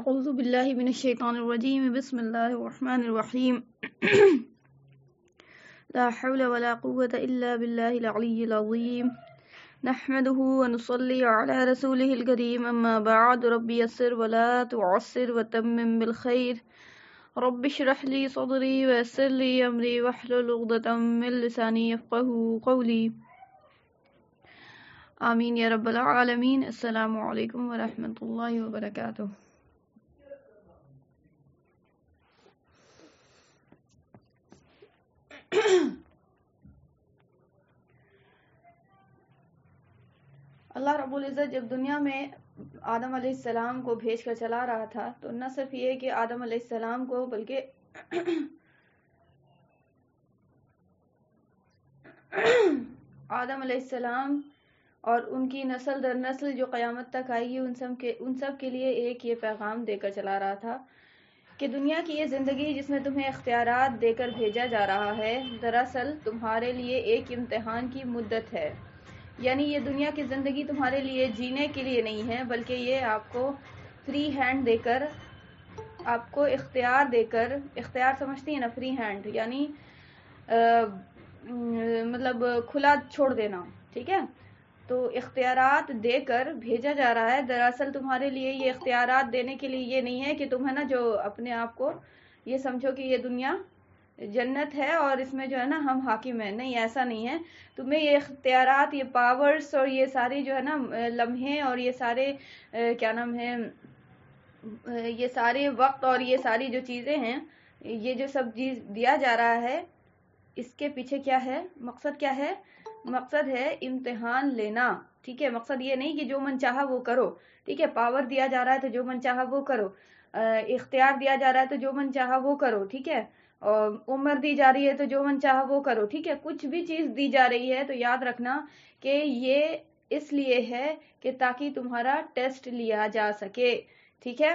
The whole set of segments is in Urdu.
أعوذ بالله من الشيطان الرجيم بسم الله الرحمن الرحيم لا حول ولا قوة إلا بالله العلي العظيم نحمده ونصلي على رسوله الكريم أما بعد رب يسر ولا تعسر وتمم بالخير رب اشرح لي صدري ويسر لي أمري واحلل عقدة من لساني يفقهوا قولي آمين يا رب العالمين. السلام عليكم ورحمة الله وبركاته. اللہ رب العزت جب دنیا میں آدم علیہ السلام کو بھیج کر چلا رہا تھا تو نہ صرف یہ کہ آدم علیہ السلام کو بلکہ آدم علیہ السلام اور ان کی نسل در نسل جو قیامت تک آئے گی ان سب کے لیے ایک یہ پیغام دے کر چلا رہا تھا کہ دنیا کی یہ زندگی جس میں تمہیں اختیارات دے کر بھیجا جا رہا ہے دراصل تمہارے لیے ایک امتحان کی مدت ہے. یعنی یہ دنیا کی زندگی تمہارے لیے جینے کے لیے نہیں ہے بلکہ یہ آپ کو فری ہینڈ دے کر آپ کو اختیار دے کر اختیار سمجھتی ہیں نا فری ہینڈ یعنی مطلب کھلا چھوڑ دینا ٹھیک ہے تو اختیارات دے کر بھیجا جا رہا ہے. دراصل تمہارے لیے یہ اختیارات دینے کے لیے یہ نہیں ہے کہ تم ہے نا جو اپنے آپ کو یہ سمجھو کہ یہ دنیا جنت ہے اور اس میں جو ہے نا ہم حاکم ہیں. نہیں ایسا نہیں ہے. تمہیں یہ اختیارات یہ پاورز اور یہ ساری جو ہے نا لمحے اور یہ سارے کیا نام ہے یہ سارے وقت اور یہ ساری جو چیزیں ہیں یہ جو سب چیز دیا جا رہا ہے اس کے پیچھے کیا ہے مقصد کیا ہے مقصد ہے امتحان لینا ٹھیک ہے. مقصد یہ نہیں کہ جو من چاہا وہ کرو ٹھیک ہے. پاور دیا جا رہا ہے تو جو من چاہا وہ کرو اختیار دیا جا رہا ہے تو جو من چاہا وہ کرو ٹھیک ہے. اور عمر دی جا رہی ہے تو جو من چاہا وہ کرو ٹھیک ہے. کچھ بھی چیز دی جا رہی ہے تو یاد رکھنا کہ یہ اس لیے ہے کہ تاکہ تمہارا ٹیسٹ لیا جا سکے ٹھیک ہے.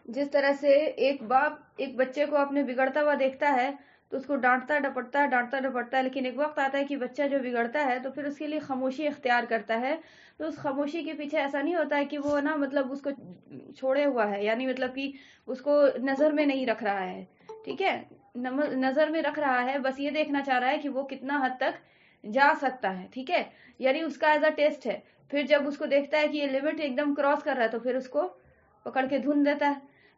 جس طرح سے ایک باپ ایک بچے کو اپنے بگڑتا ہوا دیکھتا ہے تو اس کو ڈانٹتا ڈپٹتا ہے لیکن ایک وقت آتا ہے کہ بچہ جو بگڑتا ہے تو پھر اس کے لیے خاموشی اختیار کرتا ہے. تو اس خاموشی کے پیچھے ایسا نہیں ہوتا ہے کہ وہ نا مطلب اس کو چھوڑے ہوا ہے یعنی مطلب کہ اس کو نظر میں نہیں رکھ رہا ہے ٹھیک ہے. نظر میں رکھ رہا ہے بس یہ دیکھنا چاہ رہا ہے کہ وہ کتنا حد تک جا سکتا ہے ٹھیک ہے. یعنی اس کا ایز اے ٹیسٹ ہے. پھر جب اس کو دیکھتا ہے کہ یہ لمٹ ایک دم کراس کر رہا ہے تو پھر اس کو پکڑ کے دھن دیتا ہے.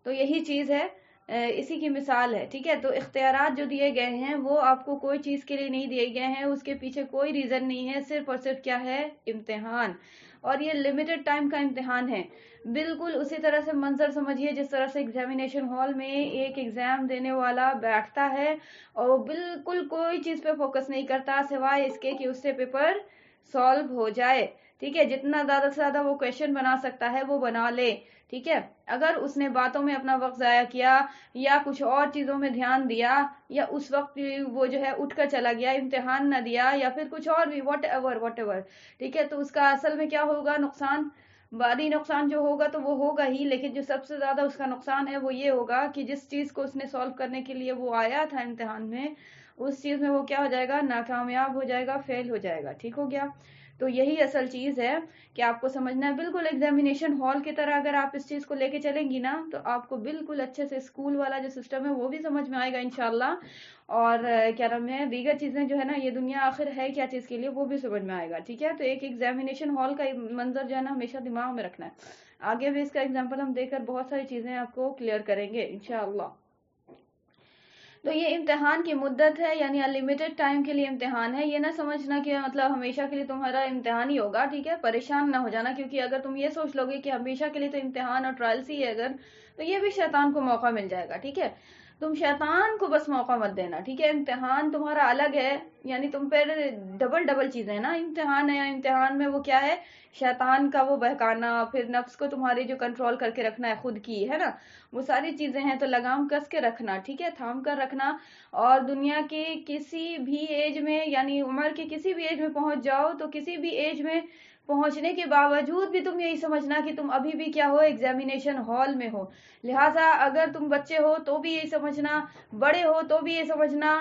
تو یہی چیز ہے اسی کی مثال ہے ٹھیک ہے. تو اختیارات جو دیے گئے ہیں وہ آپ کو کوئی چیز کے لیے نہیں دیے گئے ہیں اس کے پیچھے کوئی ریزن نہیں ہے صرف اور صرف کیا ہے امتحان. اور یہ لمیٹڈ ٹائم کا امتحان ہے. بالکل اسی طرح سے منظر سمجھیے جس طرح سے ایگزامینیشن ہال میں ایک ایگزام دینے والا بیٹھتا ہے اور وہ بالکل کوئی چیز پہ فوکس نہیں کرتا سوائے اس کے کہ اس سے پیپر سالو ہو جائے ٹھیک ہے. جتنا زیادہ سے زیادہ وہ کویشچن بنا سکتا ہے وہ بنا لے ٹھیک ہے. اگر اس نے باتوں میں اپنا وقت ضائع کیا یا کچھ اور چیزوں میں دھیان دیا یا اس وقت وہ جو ہے اٹھ کر چلا گیا امتحان نہ دیا یا پھر کچھ اور بھی واٹ ایور ٹھیک ہے تو اس کا اصل میں کیا ہوگا نقصان بعدی نقصان جو ہوگا تو وہ ہوگا ہی. لیکن جو سب سے زیادہ اس کا نقصان ہے وہ یہ ہوگا کہ جس چیز کو اس نے سالو کرنے کے لیے وہ آیا تھا امتحان میں اس چیز میں وہ کیا ہو جائے گا ناکامیاب ہو جائے گا فیل ہو جائے گا ٹھیک ہو گیا. تو یہی اصل چیز ہے کہ آپ کو سمجھنا ہے. بالکل ایگزامینیشن ہال کی طرح اگر آپ اس چیز کو لے کے چلیں گی نا تو آپ کو بالکل اچھے سے اسکول والا جو سسٹم ہے وہ بھی سمجھ میں آئے گا انشاءاللہ. اور کیا نام ہے دیگر چیزیں جو ہے نا یہ دنیا آخر ہے کیا چیز کے لیے وہ بھی سمجھ میں آئے گا ٹھیک ہے. تو ایک ایگزامینیشن ہال کا منظر جو ہے نا ہمیشہ دماغ میں رکھنا ہے. آگے بھی اس کا ایگزامپل ہم دے کر بہت ساری چیزیں آپ کو کلیئر کریں گے انشاءاللہ. تو یہ امتحان کی مدت ہے یعنی انلمیٹڈ ٹائم کے لیے امتحان ہے. یہ نہ سمجھنا کہ مطلب ہمیشہ کے لیے تمہارا امتحان ہی ہوگا ٹھیک ہے. پریشان نہ ہو جانا کیونکہ اگر تم یہ سوچ لو گے کہ ہمیشہ کے لیے تو امتحان اور ٹرائلس ہی ہے اگر تو یہ بھی شیطان کو موقع مل جائے گا ٹھیک ہے. تم شیطان کو بس موقع مت دینا ٹھیک ہے. امتحان تمہارا الگ ہے یعنی تم پہ ڈبل چیزیں نا امتحان ہے. امتحان میں وہ کیا ہے شیطان کا وہ بہکانا پھر نفس کو تمہاری جو کنٹرول کر کے رکھنا ہے خود کی ہے نا وہ ساری چیزیں ہیں. تو لگام کس کے رکھنا ٹھیک ہے تھام کر رکھنا. اور دنیا کے کسی بھی ایج میں یعنی عمر کے کسی بھی ایج میں پہنچ جاؤ تو کسی بھی ایج میں پہنچنے کے باوجود بھی تم یہی سمجھنا کہ تم ابھی بھی کیا ہو ایگزامینیشن ہال میں ہو. لہٰذا اگر تم بچے ہو تو بھی یہی سمجھنا بڑے ہو تو بھی یہ سمجھنا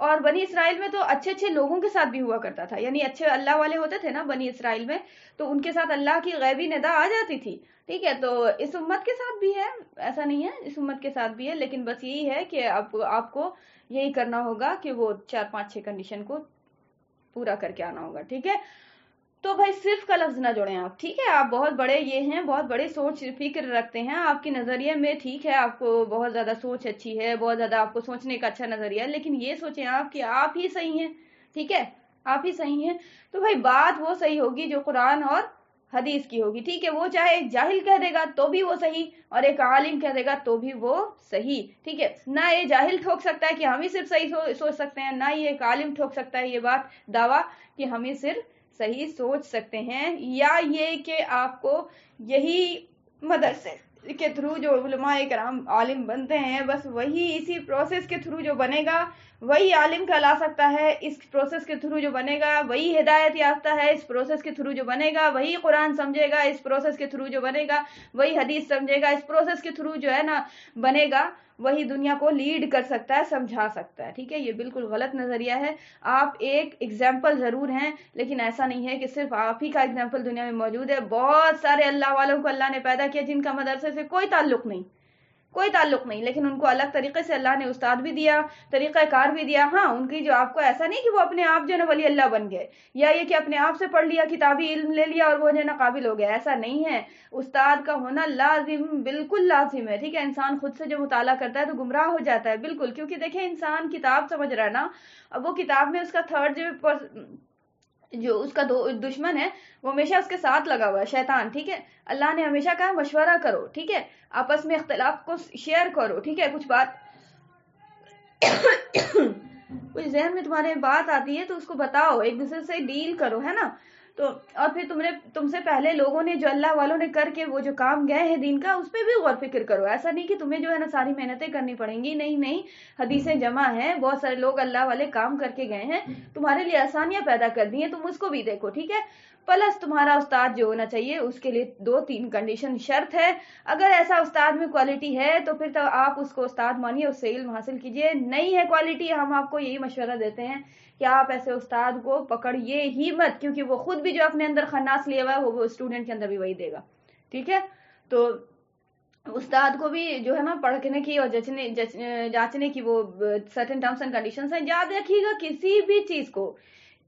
اور بنی اسرائیل میں تو اچھے اچھے لوگوں کے ساتھ بھی ہوا کرتا تھا، یعنی اچھے اللہ والے ہوتے تھے نا بنی اسرائیل میں، تو ان کے ساتھ اللہ کی غیبی ندا آ جاتی تھی، ٹھیک ہے. تو اس امت کے ساتھ بھی ہے، ایسا نہیں ہے، اس امت کے ساتھ بھی ہے، لیکن بس یہی ہے کہ آپ کو یہی کرنا ہوگا کہ وہ 4 5 6 کنڈیشن کو پورا کر کے آنا ہوگا، ٹھیک ہے. تو بھائی صرف کا لفظ نہ جوڑیں آپ، ٹھیک ہے. آپ بہت بڑے یہ ہیں، بہت بڑے سوچ فکر رکھتے ہیں، آپ کے نظریے میں ٹھیک ہے، آپ کو بہت زیادہ سوچ اچھی ہے، بہت زیادہ آپ کو سوچنے کا اچھا نظریہ ہے، لیکن یہ سوچیں آپ کہ آپ ہی صحیح ہیں، ٹھیک ہے، آپ ہی صحیح ہیں. تو بھائی بات وہ صحیح ہوگی جو قرآن اور حدیث کی ہوگی، ٹھیک ہے. وہ چاہے ایک جاہل کہہ دے گا تو بھی وہ صحیح، اور ایک عالم کہہ دے گا تو بھی وہ صحیح، ٹھیک ہے. نہ یہ جاہل ٹھوک سکتا ہے کہ ہم ہی صرف صحیح سوچ سکتے ہیں، نہ یہ ایک عالم ٹھوک سکتا ہے یہ بات دعویٰ کہ ہم ہی صرف صحیح سوچ سکتے ہیں. یا یہ کہ آپ کو یہی مدرسے کے تھرو جو علماء کرام عالم بنتے ہیں، بس وہی اسی پروسیس کے تھرو جو بنے گا وہی عالم کہلا سکتا ہے، اس پروسیس کے تھرو جو بنے گا وہی ہدایت یافتہ ہے، اس پروسیس کے تھرو جو بنے گا وہی قرآن سمجھے گا، اس پروسیس کے تھرو جو بنے گا وہی حدیث سمجھے گا، اس پروسیس کے تھرو جو ہے نا بنے گا وہی دنیا کو لیڈ کر سکتا ہے، سمجھا سکتا ہے، ٹھیک ہے. یہ بالکل غلط نظریہ ہے. آپ ایک ایگزامپل ضرور ہیں، لیکن ایسا نہیں ہے کہ صرف آپ ہی کا ایگزامپل دنیا میں موجود ہے. بہت سارے اللہ والوں کو اللہ نے پیدا کیا جن کا مدرسے سے کوئی تعلق نہیں، کوئی تعلق نہیں، لیکن ان کو الگ طریقے سے اللہ نے استاد بھی دیا، طریقہ کار بھی دیا. ہاں ان کی جو آپ کو ایسا نہیں کہ وہ اپنے آپ جو ہے نا ولی اللہ بن گئے، یا یہ کہ اپنے آپ سے پڑھ لیا، کتابی علم لے لیا اور وہ جو ہے نا قابل ہو گیا، ایسا نہیں ہے. استاد کا ہونا لازم، بالکل لازم ہے، ٹھیک ہے. انسان خود سے جو مطالعہ کرتا ہے تو گمراہ ہو جاتا ہے بالکل، کیونکہ دیکھیں انسان کتاب سمجھ رہا ہے نا، اب وہ کتاب میں اس کا تھرڈ جو اس کا دشمن ہے وہ ہمیشہ اس کے ساتھ لگا ہوا ہے، شیطان، ٹھیک ہے. اللہ نے ہمیشہ کہا مشورہ کرو، ٹھیک ہے، آپس میں اختلاف کو شیئر کرو، ٹھیک ہے. کچھ بات کچھ ذہن میں تمہارے بات آتی ہے تو اس کو بتاؤ، ایک دوسرے سے ڈیل کرو، ہے نا. تو اور پھر تم سے پہلے لوگوں نے جو اللہ والوں نے کر کے وہ جو کام گئے ہیں دین کا، اس پہ بھی غور فکر کرو. ایسا نہیں کہ تمہیں جو ہے نا ساری محنتیں کرنی پڑیں گی، نہیں نہیں، حدیثیں جمع ہیں، بہت سارے لوگ اللہ والے کام کر کے گئے ہیں، تمہارے لیے آسانیاں پیدا کر دی ہیں، تم اس کو بھی دیکھو، ٹھیک ہے. پلس تمہارا استاد جو ہونا چاہیے اس کے لیے 2 3 کنڈیشن شرط ہے. اگر ایسا استاد میں کوالٹی ہے تو پھر تو آپ اس کو استاد مانیے، اس سے علم حاصل کیجئے. نہیں ہے کوالٹی، ہم آپ کو یہی مشورہ دیتے ہیں کہ آپ ایسے استاد کو پکڑیے ہی مت، کیونکہ وہ خود بھی جو اپنے اندر خناس لیا ہوا ہے وہ اسٹوڈنٹ کے اندر بھی وہی دے گا، ٹھیک ہے. تو استاد کو بھی جو ہے نا پڑھنے کی اور جانچنے کی وہ سرٹن ٹرمز اینڈ کنڈیشنز ہیں. یاد رکھیے گا کسی بھی چیز کو،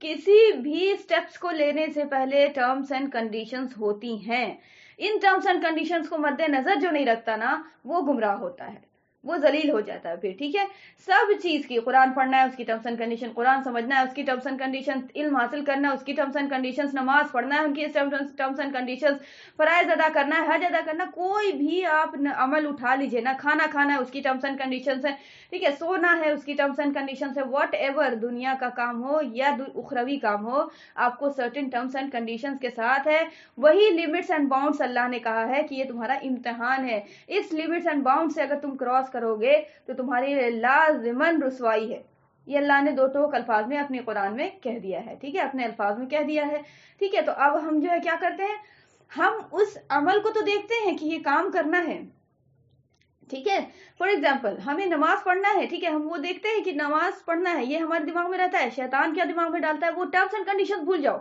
کسی بھی سٹیپس کو لینے سے پہلے ٹرمز اینڈ کنڈیشنز ہوتی ہیں. ان ٹرمز اینڈ کنڈیشنز کو مد نظر جو نہیں رکھتا نا وہ گمراہ ہوتا ہے، وہ ذلیل ہو جاتا ہے پھر، ٹھیک ہے. سب چیز کی قرآن پڑھنا ہے اس کی ٹرمز اینڈ کنڈیشن، قرآن سمجھنا ہے اس کی ٹرمز اینڈ کنڈیشن، علم حاصل کرنا ہے اس کی ٹرمز اینڈ کنڈیشنز، نماز پڑھنا ہے ان کی ٹرمز اینڈ کنڈیشنز، فرائض ادا کرنا ہے، حج ادا کرنا، کوئی بھی آپ عمل اٹھا لیجئے نا، کھانا کھانا ہے اس کی ٹرمز اینڈ کنڈیشنز ہیں، ٹھیک ہے، سونا ہے اس کی ٹرمز اینڈ کنڈیشنز ہے. واٹ ایور دنیا کا کام ہو یا اخروی کام ہو، آپ کو سرٹن ٹرمز اینڈ کنڈیشنز کے ساتھ ہے. وہی لمٹس اینڈ باؤنڈس اللہ نے کہا ہے کہ یہ تمہارا امتحان ہے، اس لمٹس اینڈ باؤنڈ سے اگر تم کراس کرو گے تو تمہاری لازماً رسوائی ہے. یہ اللہ نے 2 ٹوک الفاظ میں اپنے قرآن میں کہہ دیا ہے، ٹھیک ہے، اپنے الفاظ میں کہہ دیا ہے، ٹھیک ہے. تو اب ہم جو ہے کیا کرتے ہیں، ہم اس عمل کو تو دیکھتے ہیں کہ یہ کام کرنا ہے، ٹھیک ہے. فار ایگزامپل ہمیں نماز پڑھنا ہے، ٹھیک ہے، ہم وہ دیکھتے ہیں کہ نماز پڑھنا ہے، یہ ہمارے دماغ میں رہتا ہے. شیطان کیا دماغ میں ڈالتا ہے، وہ ٹرمز اینڈ کنڈیشنز بھول جاؤ،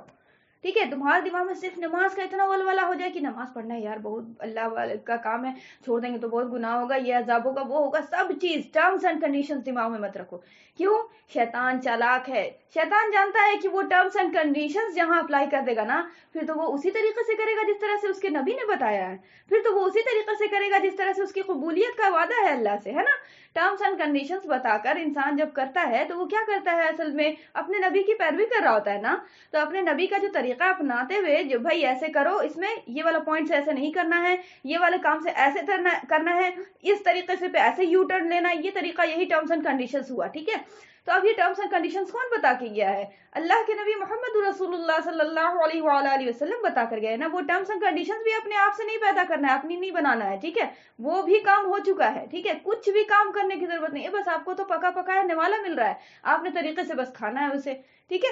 ٹھیک ہے. تمہارے دماغ میں صرف نماز کا اتنا ولولہ ہو جائے کہ نماز پڑھنا ہے یار، بہت اللہ والے کا کام ہے، چھوڑ دیں گے تو بہت گناہ ہوگا، یہ عذاب ہوگا، وہ ہوگا. سب چیز ٹرمز اینڈ کنڈیشنز دماغ میں مت رکھو. کیوں؟ شیطان چالاک ہے، شیطان جانتا ہے کہ وہ ٹرمز اینڈ کنڈیشنز جہاں اپلائی کر دے گا نا پھر تو وہ اسی طریقے سے کرے گا جس طرح سے اس کے نبی نے بتایا ہے، پھر تو وہ اسی طریقے سے کرے گا جس طرح سے اس کی قبولیت کا وعدہ ہے اللہ سے، ہے نا. ٹرمز اینڈ کنڈیشنز بتا کر انسان جب کرتا ہے تو وہ کیا کرتا ہے، اصل میں اپنے نبی کی پیروی کر رہا ہوتا ہے نا. تو اپنے نبی کا جو طریقہ اپناتے ہوئے جو بھائی ایسے کرو، اس میں یہ والا پوائنٹ سے ایسے نہیں کرنا ہے، یہ والے کام سے ایسے کرنا ہے، اس طریقے سے پہ ایسے یو ٹرن لینا ہے، یہ طریقہ، یہی ٹرمز اینڈ کنڈیشنز ہوا، ٹھیک ہے. تو اب یہ ٹرمز اینڈ کنڈیشنز کون بتا کے گیا ہے؟ اللہ کے نبی محمد رسول اللہ صلی اللہ علیہ وآلہ وسلم بتا کر گئے نا. وہ ٹرمز اینڈ کنڈیشنز بھی اپنے آپ سے نہیں پیدا کرنا ہے، اپنی نہیں بنانا ہے، ٹھیک ہے. وہ بھی کام ہو چکا ہے، ٹھیک ہے، کچھ بھی کام کرنے کی ضرورت نہیں ہے، بس آپ کو تو پکا پکایا نوالا مل رہا ہے، آپ نے طریقے سے بس کھانا ہے اسے، ٹھیک ہے.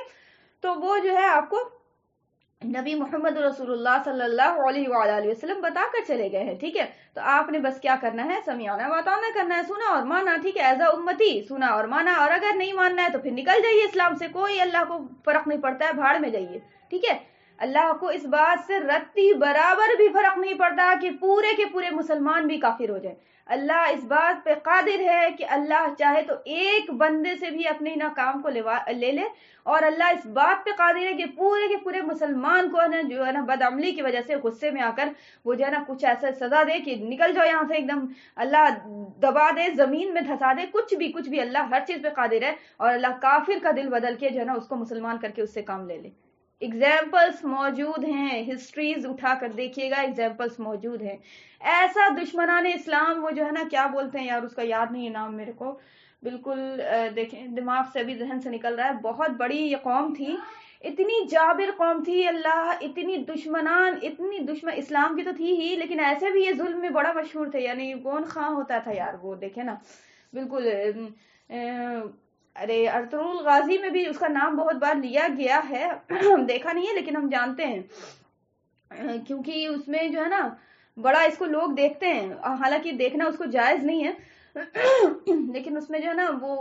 تو وہ جو ہے آپ کو نبی محمد رسول اللہ صلی اللہ علیہ وآلہ وسلم بتا کر چلے گئے ہیں، ٹھیک ہے؟ تو آپ نے بس کیا کرنا ہے، سمیعنا واطعنا کرنا ہے، سنا اور مانا، ٹھیک ہے؟ ایز اے امتی سنا اور مانا، اور اگر نہیں ماننا ہے تو پھر نکل جائیے اسلام سے، کوئی اللہ کو فرق نہیں پڑتا ہے، بھاڑ میں جائیے، ٹھیک ہے؟ اللہ کو اس بات سے رتی برابر بھی فرق نہیں پڑتا کہ پورے کے پورے مسلمان بھی کافر ہو جائیں۔ اللہ اس بات پہ قادر ہے کہ اللہ چاہے تو ایک بندے سے بھی اپنے نہ کام کو لے لے، اور اللہ اس بات پہ قادر ہے کہ پورے کے پورے مسلمان کو جو ہے نا بدعملی کی وجہ سے غصے میں آ کر وہ جو ہے نا کچھ ایسا سزا دے کہ نکل جاؤ یہاں سے، ایک دم اللہ دبا دے، زمین میں دھسا دے، کچھ بھی اللہ ہر چیز پہ قادر ہے، اور اللہ کافر کا دل بدل کے جو ہے نا اس کو مسلمان کر کے اس سے کام لے لے۔ ایگزامپلس موجود ہیں، ہسٹریز اٹھا کر دیکھیے گا، ایگزامپلس موجود ہیں۔ ایسا دشمنان اسلام، وہ جو ہے نا کیا بولتے ہیں یار، اس کا یاد نہیں ہے نام میرے کو بالکل، دیکھیں دماغ سے ابھی ذہن سے نکل رہا ہے، بہت بڑی یہ قوم تھی، اتنی جابر قوم تھی، اللہ اتنی دشمن اسلام کی تو تھی ہی، لیکن ایسے بھی یہ ظلم میں بڑا مشہور تھے، یعنی کون خاں ہوتا تھا یار وہ، دیکھیں نا بالکل، ارے ارطغرل غازی میں بھی اس کا نام بہت بار لیا گیا ہے، دیکھا نہیں ہے لیکن ہم جانتے ہیں، کیونکہ اس میں جو ہے نا بڑا اس کو لوگ دیکھتے ہیں، حالانکہ دیکھنا اس کو جائز نہیں ہے، لیکن اس میں جو ہے نا وہ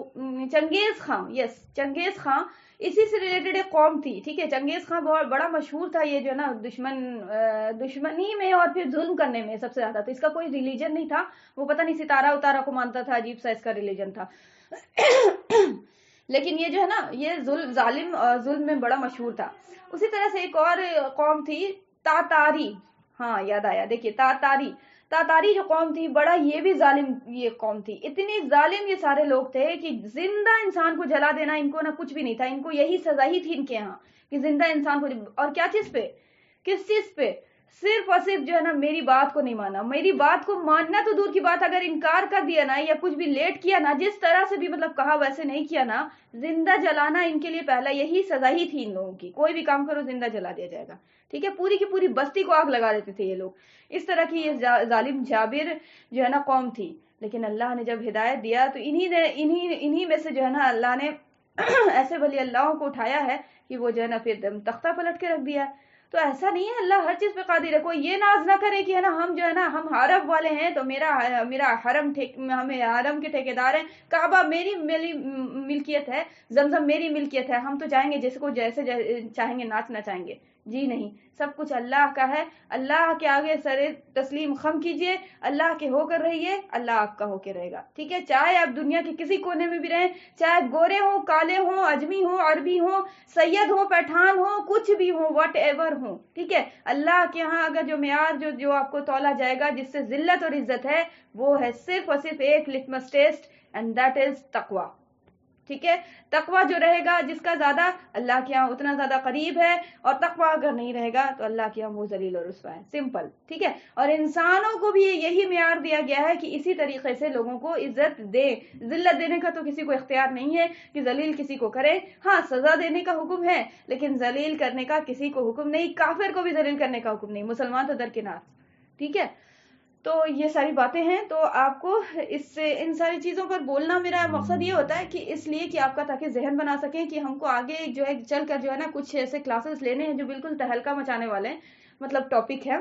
چنگیز خان، یس چنگیز خان، اسی سے ریلیٹڈ ایک قوم تھی، ٹھیک ہے؟ چنگیز خان بہت بڑا مشہور تھا، یہ جو ہے نا دشمنی میں اور پھر ظلم کرنے میں سب سے زیادہ، تو اس کا کوئی ریلیجن نہیں تھا، وہ پتہ نہیں ستارہ اتارہ کو مانتا تھا، عجیب سا اس کا ریلیجن تھا، لیکن یہ جو ہے نا یہ ظلم میں بڑا مشہور تھا۔ اسی طرح سے ایک اور قوم تھی تاتاری، ہاں یاد آیا، دیکھیے تاتاری جو قوم تھی، بڑا یہ بھی ظالم یہ قوم تھی، اتنی ظالم یہ سارے لوگ تھے کہ زندہ انسان کو جلا دینا ان کو نہ کچھ بھی نہیں تھا، ان کو یہی سزا ہی تھی ان کے یہاں کہ زندہ انسان کو، اور کیا چیز پہ، کس چیز پہ، صرف اور صرف جو ہے نا میری بات کو نہیں مانا، میری بات کو ماننا تو دور کی بات، اگر انکار کر دیا نا یا کچھ بھی لیٹ کیا نا، جس طرح سے بھی مطلب کہا ویسے نہیں کیا نا، زندہ جلانا ان کے لیے پہلا یہی سزا ہی تھی ان لوگوں کی، کوئی بھی کام کرو زندہ جلا دیا جائے گا، ٹھیک ہے؟ پوری کی پوری بستی کو آگ لگا دیتے تھے یہ لوگ، اس طرح کی یہ ظالم جابر جو ہے نا قوم تھی، لیکن اللہ نے جب ہدایت دیا تو انہی میں سے جو ہے نا اللہ نے ایسے ولی اللہوں کو اٹھایا ہے کہ وہ جو ہے نا پھر تختہ پلٹ کے رکھ دیا۔ تو ایسا نہیں ہے، اللہ ہر چیز پہ قادر ہے، کوئی یہ ناز نہ کرے کہ ہے نا ہم جو ہے نا ہم حرم والے ہیں تو میرا حرم ہمیں حرم کے ٹھیکیدار ہیں، کعبہ میری ملکیت ہے، زمزم میری ملکیت ہے، ہم تو جائیں گے جیسے چاہیں گے ناچنا چاہیں گے، جی نہیں، سب کچھ اللہ کا ہے، اللہ کے آگے سر تسلیم خم کیجئے، اللہ کے ہو کر رہیے، اللہ آپ کا ہو کے رہے گا، ٹھیک ہے؟ چاہے آپ دنیا کے کسی کونے میں بھی رہیں، چاہے گورے ہوں، کالے ہوں، اجمی ہوں، عربی ہوں، سید ہوں، پٹھان ہوں، کچھ بھی ہوں، واٹ ایور ہوں، ٹھیک ہے؟ اللہ کے ہاں اگر جو معیار جو آپ کو تولا جائے گا جس سے ذلت اور عزت ہے، وہ ہے صرف اور صرف ایک litmus test, and that is تقوی، ٹھیک ہے؟ تقوی جو رہے گا جس کا زیادہ، اللہ کے یہاں اتنا زیادہ قریب ہے، اور تقوی اگر نہیں رہے گا تو اللہ کے یہاں وہ ذلیل اور رسوا ہے، سمپل، ٹھیک ہے؟ اور انسانوں کو بھی یہی معیار دیا گیا ہے کہ اسی طریقے سے لوگوں کو عزت دے، ذلت دینے کا تو کسی کو اختیار نہیں ہے کہ ذلیل کسی کو کرے، ہاں سزا دینے کا حکم ہے لیکن ذلیل کرنے کا کسی کو حکم نہیں، کافر کو بھی ذلیل کرنے کا حکم نہیں، مسلمان تو درکنار، ٹھیک ہے؟ تو یہ ساری باتیں ہیں، تو آپ کو ان ساری چیزوں پر بولنا میرا مقصد یہ ہوتا ہے کہ اس لیے کہ آپ کا تاکہ ذہن بنا سکیں کہ ہم کو آگے جو ہے چل کر جو ہے نا کچھ ایسے کلاسز لینے ہیں جو بالکل تہلکہ مچانے والے ہیں، مطلب ٹاپک ہے،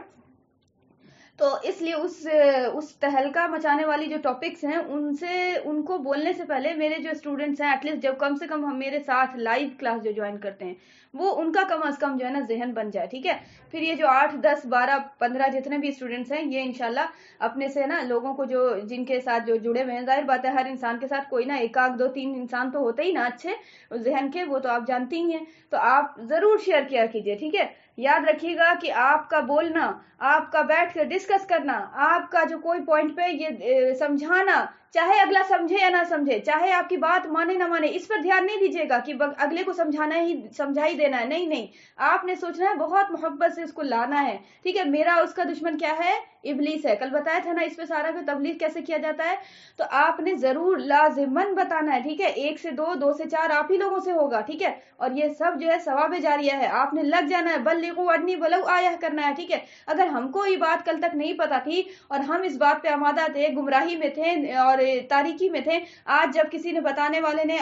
تو اس لیے اس تہلکہ مچانے والی جو ٹاپکس ہیں ان کو بولنے سے پہلے میرے جو اسٹوڈنٹس ہیں ایٹ لیسٹ جب کم سے کم ہم میرے ساتھ لائیو کلاس جو جوائن کرتے ہیں وہ ان کا کم از کم جو ہے نا ذہن بن جائے، ٹھیک ہے؟ پھر یہ جو 8 10 12 15 جتنے بھی اسٹوڈنٹس ہیں یہ انشاءاللہ اپنے سے نا لوگوں کو جو جن کے ساتھ جو جڑے ہوئے ہیں، ظاہر بات ہے ہر انسان کے ساتھ کوئی نا ایک آدھ 2 3 انسان تو ہوتے ہی نا اچھے ذہن کے، وہ تو آپ جانتی ہی ہیں، تو آپ ضرور شیئر کیا کیجئے، ٹھیک ہے؟ یاد رکھیے گا کہ آپ کا بولنا، آپ کا بیٹھ کر ڈسکس کرنا، آپ کا جو کوئی پوائنٹ پہ یہ سمجھانا، چاہے اگلا سمجھے یا نہ سمجھے، چاہے آپ کی بات مانے نہ مانے، اس پر دھیان نہیں دیجیے گا کہ اگلے کو سمجھا ہی دینا ہے، نہیں، آپ نے سوچنا ہے بہت محبت سے اس کو لانا ہے، ٹھیک ہے؟ میرا اس کا دشمن کیا ہے؟ ابلیس ہے، کل بتایا تھا نا اس پہ سارا کو تبلیغ کیسے کیا جاتا ہے، تو آپ نے ضرور لازماً بتانا ہے، ٹھیک ہے؟ 1 سے 2 2 سے 4 آپ ہی لوگوں سے ہوگا، ٹھیک ہے؟ اور یہ سب جو ہے ثواب جاریہ ہے، آپ نے لگ جانا ہے، بلغوا عنی ولو آیہ کرنا ہے، ٹھیک ہے؟ اگر ہم کو یہ بات کل تک نہیں پتا تھی اور ہم اس بات پہ آمادہ تھے، گمراہی میں تھے اور تاریکی میں تھے. آج جب کسی نے بتانے والے نے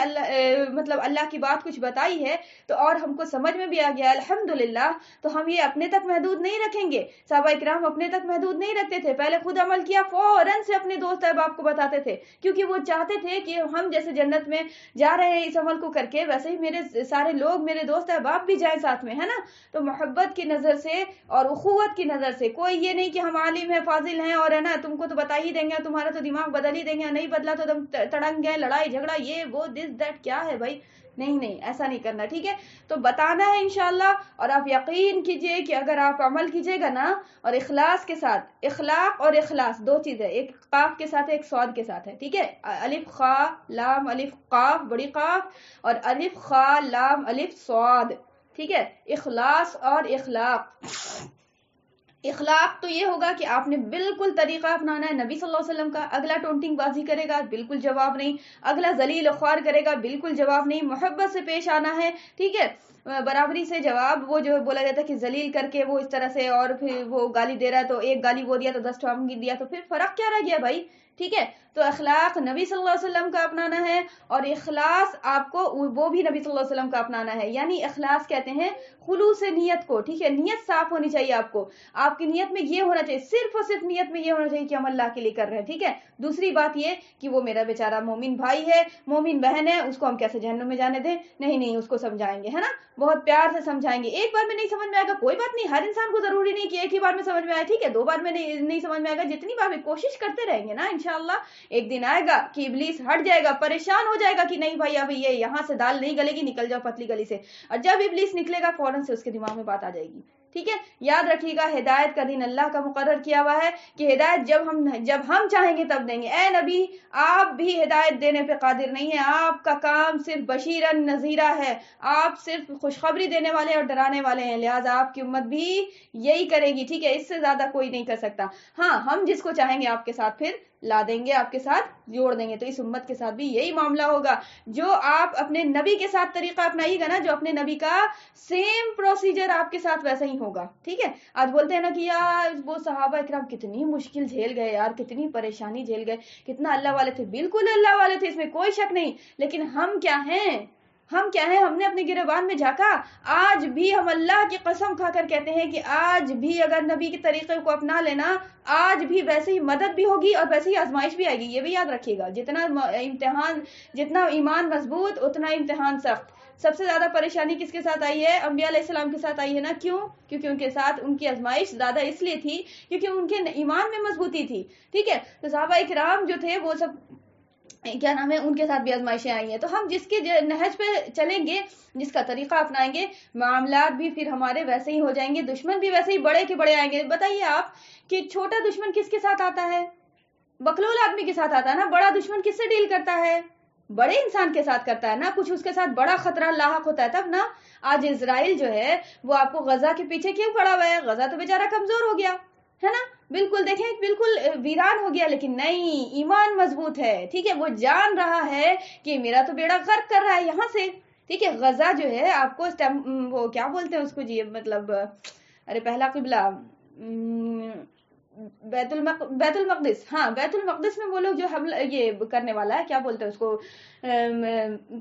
مطلب اللہ کی بات کچھ بتائی ہے تو اور ہم کو سمجھ میں بھی آ گیا الحمدللہ, تو ہم یہ اپنے تک محدود نہیں رکھیں گے. صحابہ کرام اپنے تک محدود نہیں رکھتے تھے, پہلے خود عمل کیا, فوراً سے اپنے دوست احباب کو بتاتے تھے, کیونکہ وہ چاہتے تھے کہ ہم جیسے جنت میں جا رہے ہیں اس عمل کو کر کے, ویسے ہی میرے سارے لوگ, میرے دوست احباب بھی جائیں ساتھ میں, ہے نا. تو محبت کی نظر سے اور اخوت کی نظر سے, کوئی یہ نہیں کہ ہم عالم ہیں, فاضل ہیں, اور ہے نا تم کو تو بتا ہی دیں گے, تمہارا تو دماغ بدل ہی دیں گے, نہیں بدلا تو تم تڑنگ گئے, لڑائی جھگڑا یہ وہ دس دیٹ, کیا ہے بھائی, نہیں ایسا نہیں کرنا, ٹھیک ہے. تو بتانا ہے انشاءاللہ, اور آپ یقین کیجئے کہ اگر آپ عمل کیجئے گا نا, اور اخلاص کے ساتھ, اخلاق اور اخلاص دو چیز ہے, ایک قاف کے ساتھ ہے, ایک صاد کے ساتھ ہے, ٹھیک ہے. الف خا لام الف قاف بڑی قاف, اور الف خا لام الف صاد, ٹھیک ہے. اخلاص اور اخلاق. اخلاق تو یہ ہوگا کہ آپ نے بالکل طریقہ اپنانا ہے نبی صلی اللہ علیہ وسلم کا. اگلا ٹونٹنگ بازی کرے گا, بالکل جواب نہیں. اگلا ذلیل خوار کرے گا, بالکل جواب نہیں. محبت سے پیش آنا ہے, ٹھیک ہے, برابری سے جواب. وہ جو بولا جاتا ہے کہ ذلیل کر کے وہ اس طرح سے, اور پھر وہ گالی دے رہا ہے تو ایک گالی وہ دیا تو 10 ہم دیا, تو پھر فرق کیا رہ گیا بھائی, ٹھیک ہے. تو اخلاق نبی صلی اللہ علیہ وسلم کا اپنانا ہے, اور اخلاص آپ کو وہ بھی نبی صلی اللہ علیہ وسلم کا اپنانا ہے. یعنی اخلاص کہتے ہیں خلوص نیت کو, ٹھیک ہے. نیت صاف ہونی چاہیے آپ کو, آپ کی نیت میں یہ ہونا چاہیے, صرف اور صرف نیت میں یہ ہونا چاہیے کہ ہم اللہ کے لیے کر رہے ہیں, ٹھیک ہے. دوسری بات یہ کہ وہ میرا بیچارہ مومن بھائی ہے, مومن بہن ہے, اس کو ہم کیسے جہنم میں جانے دیں, نہیں اس کو سمجھائیں گے, ہے نا, بہت پیار سے سمجھائیں گے. ایک بار میں نہیں سمجھ میں آئے گا کوئی بات نہیں, ہر انسان کو ضروری نہیں کہ ایک ہی بار میں سمجھ میں آئے, ٹھیک ہے. 2 بار میں نہیں سمجھ میں آئے گا, جتنی بار بھی کوشش کرتے رہیں گے نا, انشاءاللہ ایک دن آئے گا کہ ابلیس ہٹ جائے گا, پریشان ہو جائے گا کہ نہیں بھائی اب یہ یہاں سے دال نہیں گلے گی, نکل جاؤ پتلی گلی سے. اور جب ابلیس نکلے گا فوراً سے اس کے دماغ میں بات آ جائے گی, ٹھیک ہے. یاد رکھیے گا, ہدایت کا دن اللہ کا مقرر کیا ہوا ہے کہ ہدایت جب ہم چاہیں گے تب دیں گے. اے نبی, آپ بھی ہدایت دینے پہ قادر نہیں ہیں, آپ کا کام صرف بشیرن نذیرہ ہے, آپ صرف خوشخبری دینے والے اور ڈرانے والے ہیں, لہٰذا آپ کی امت بھی یہی کرے گی, ٹھیک ہے. اس سے زیادہ کوئی نہیں کر سکتا. ہاں, ہم جس کو چاہیں گے آپ کے ساتھ پھر لا دیں گے, آپ کے ساتھ جوڑ دیں گے. تو اس امت کے ساتھ بھی یہی معاملہ ہوگا. جو آپ اپنے نبی کے ساتھ طریقہ اپنائیے گا نا, جو اپنے نبی کا سیم پروسیجر آپ کے ساتھ ویسا ہی ہوگا, ٹھیک ہے. آج بولتے ہیں نا کہ یار وہ صحابہ اکرام کتنی مشکل جھیل گئے یار, کتنی پریشانی جھیل گئے, کتنا اللہ والے تھے. بالکل اللہ والے تھے, اس میں کوئی شک نہیں. لیکن ہم کیا ہیں, ہم نے اپنے گریبان میں جھانکا. آج بھی ہم اللہ کی قسم کھا کر کہتے ہیں کہ آج بھی اگر نبی کے طریقے کو اپنا لینا, آج بھی ویسے ہی مدد بھی ہوگی اور ویسے ہی آزمائش بھی آئے گی. یہ بھی یاد رکھیے گا, جتنا ایمان مضبوط اتنا امتحان سخت. سب سے زیادہ پریشانی کس کے ساتھ آئی ہے, انبیاء علیہ السلام کے ساتھ آئی ہے نا. کیوں؟ کیونکہ ان کے ساتھ ان کی آزمائش زیادہ اس لیے تھی کیونکہ ان کے ایمان میں مضبوطی تھی, ٹھیک ہے. تو صحابہ کرام جو تھے وہ سب کیا نام ہے, ان کے ساتھ بھی آزمائشیں آئی ہیں. تو ہم جس کے نہج پہ چلیں گے, جس کا طریقہ اپنائیں گے, معاملات بھی پھر ہمارے ویسے ہی ہو جائیں گے, دشمن بھی ویسے ہی بڑے کے بڑے آئیں گے. بتائیے آپ کہ چھوٹا دشمن کس کے ساتھ آتا ہے, بکلول آدمی کے ساتھ آتا ہے نا. بڑا دشمن کس سے ڈیل کرتا ہے, بڑے انسان کے ساتھ کرتا ہے نا. کچھ اس کے ساتھ بڑا خطرہ لاحق ہوتا ہے تب نا. آج اسرائیل جو ہے وہ آپ کو غزہ کے پیچھے کیوں پڑا ہوا ہے, غزہ تو بیچارہ کمزور ہو گیا ہے نا, بالکل دیکھیں بالکل ویران ہو گیا, لیکن نہیں, ایمان مضبوط ہے, ٹھیک ہے. وہ جان رہا ہے کہ میرا تو بیڑا غرق کر رہا ہے یہاں سے, ٹھیک ہے. غزہ جو ہے آپ کو وہ کیا بولتے ہیں اس کو جی, مطلب ارے پہلا قبلہ بیت المقدس, ہاں بیت المقدس میں وہ لوگ جو حملہ یہ کرنے والا ہے, کیا بولتے ہیں اس کو,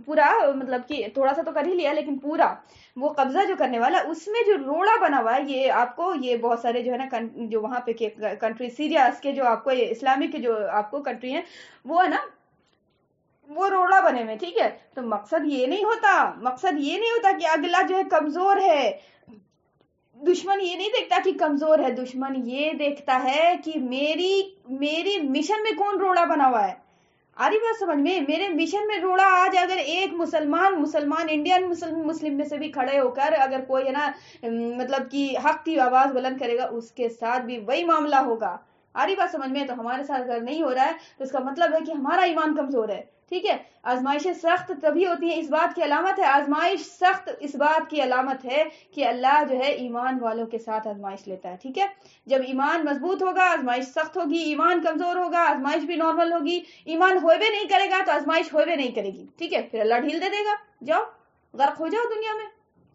پورا مطلب کہ تھوڑا سا تو کر ہی لیا لیکن پورا وہ قبضہ جو کرنے والا, اس میں جو روڑا بنا ہوا ہے, یہ آپ کو یہ بہت سارے جو ہے نا جو وہاں پہ کنٹری سیریا کے جو آپ کو اسلامک جو آپ کو کنٹری ہیں وہ ہے نا, وہ روڑا بنے ہوئے, ٹھیک ہے. تو مقصد یہ نہیں ہوتا کہ اگلا جو ہے کمزور ہے. دشمن یہ نہیں دیکھتا کہ کمزور ہے, دشمن یہ دیکھتا ہے کہ میری مشن میں کون روڑا بنا ہوا ہے. آ رہی بات سمجھ میں, میرے مشن میں روڑا آج اگر ایک مسلمان انڈین مسلم میں سے بھی کھڑے ہو کر اگر کوئی ہے نا مطلب کہ حق کی آواز بلند کرے گا, اس کے ساتھ بھی وہی معاملہ ہوگا. آ رہی بات سمجھ میں. تو ہمارے ساتھ اگر نہیں ہو رہا ہے تو اس کا مطلب ہے کہ ہمارا ایمان کمزور ہے, ٹھیک ہے. آزمائشیں سخت تبھی ہوتی ہیں, اس بات کی علامت ہے, آزمائش سخت اس بات کی علامت ہے کہ اللہ جو ہے ایمان والوں کے ساتھ آزمائش لیتا ہے, ٹھیک ہے. جب ایمان مضبوط ہوگا آزمائش سخت ہوگی, ایمان کمزور ہوگا آزمائش بھی نارمل ہوگی, ایمان ہوئے بھی نہیں کرے گا تو آزمائش ہوئے بھی نہیں کرے گی, ٹھیک ہے. پھر اللہ ڈھیل دے گا, جاؤ غرق ہو جاؤ دنیا میں,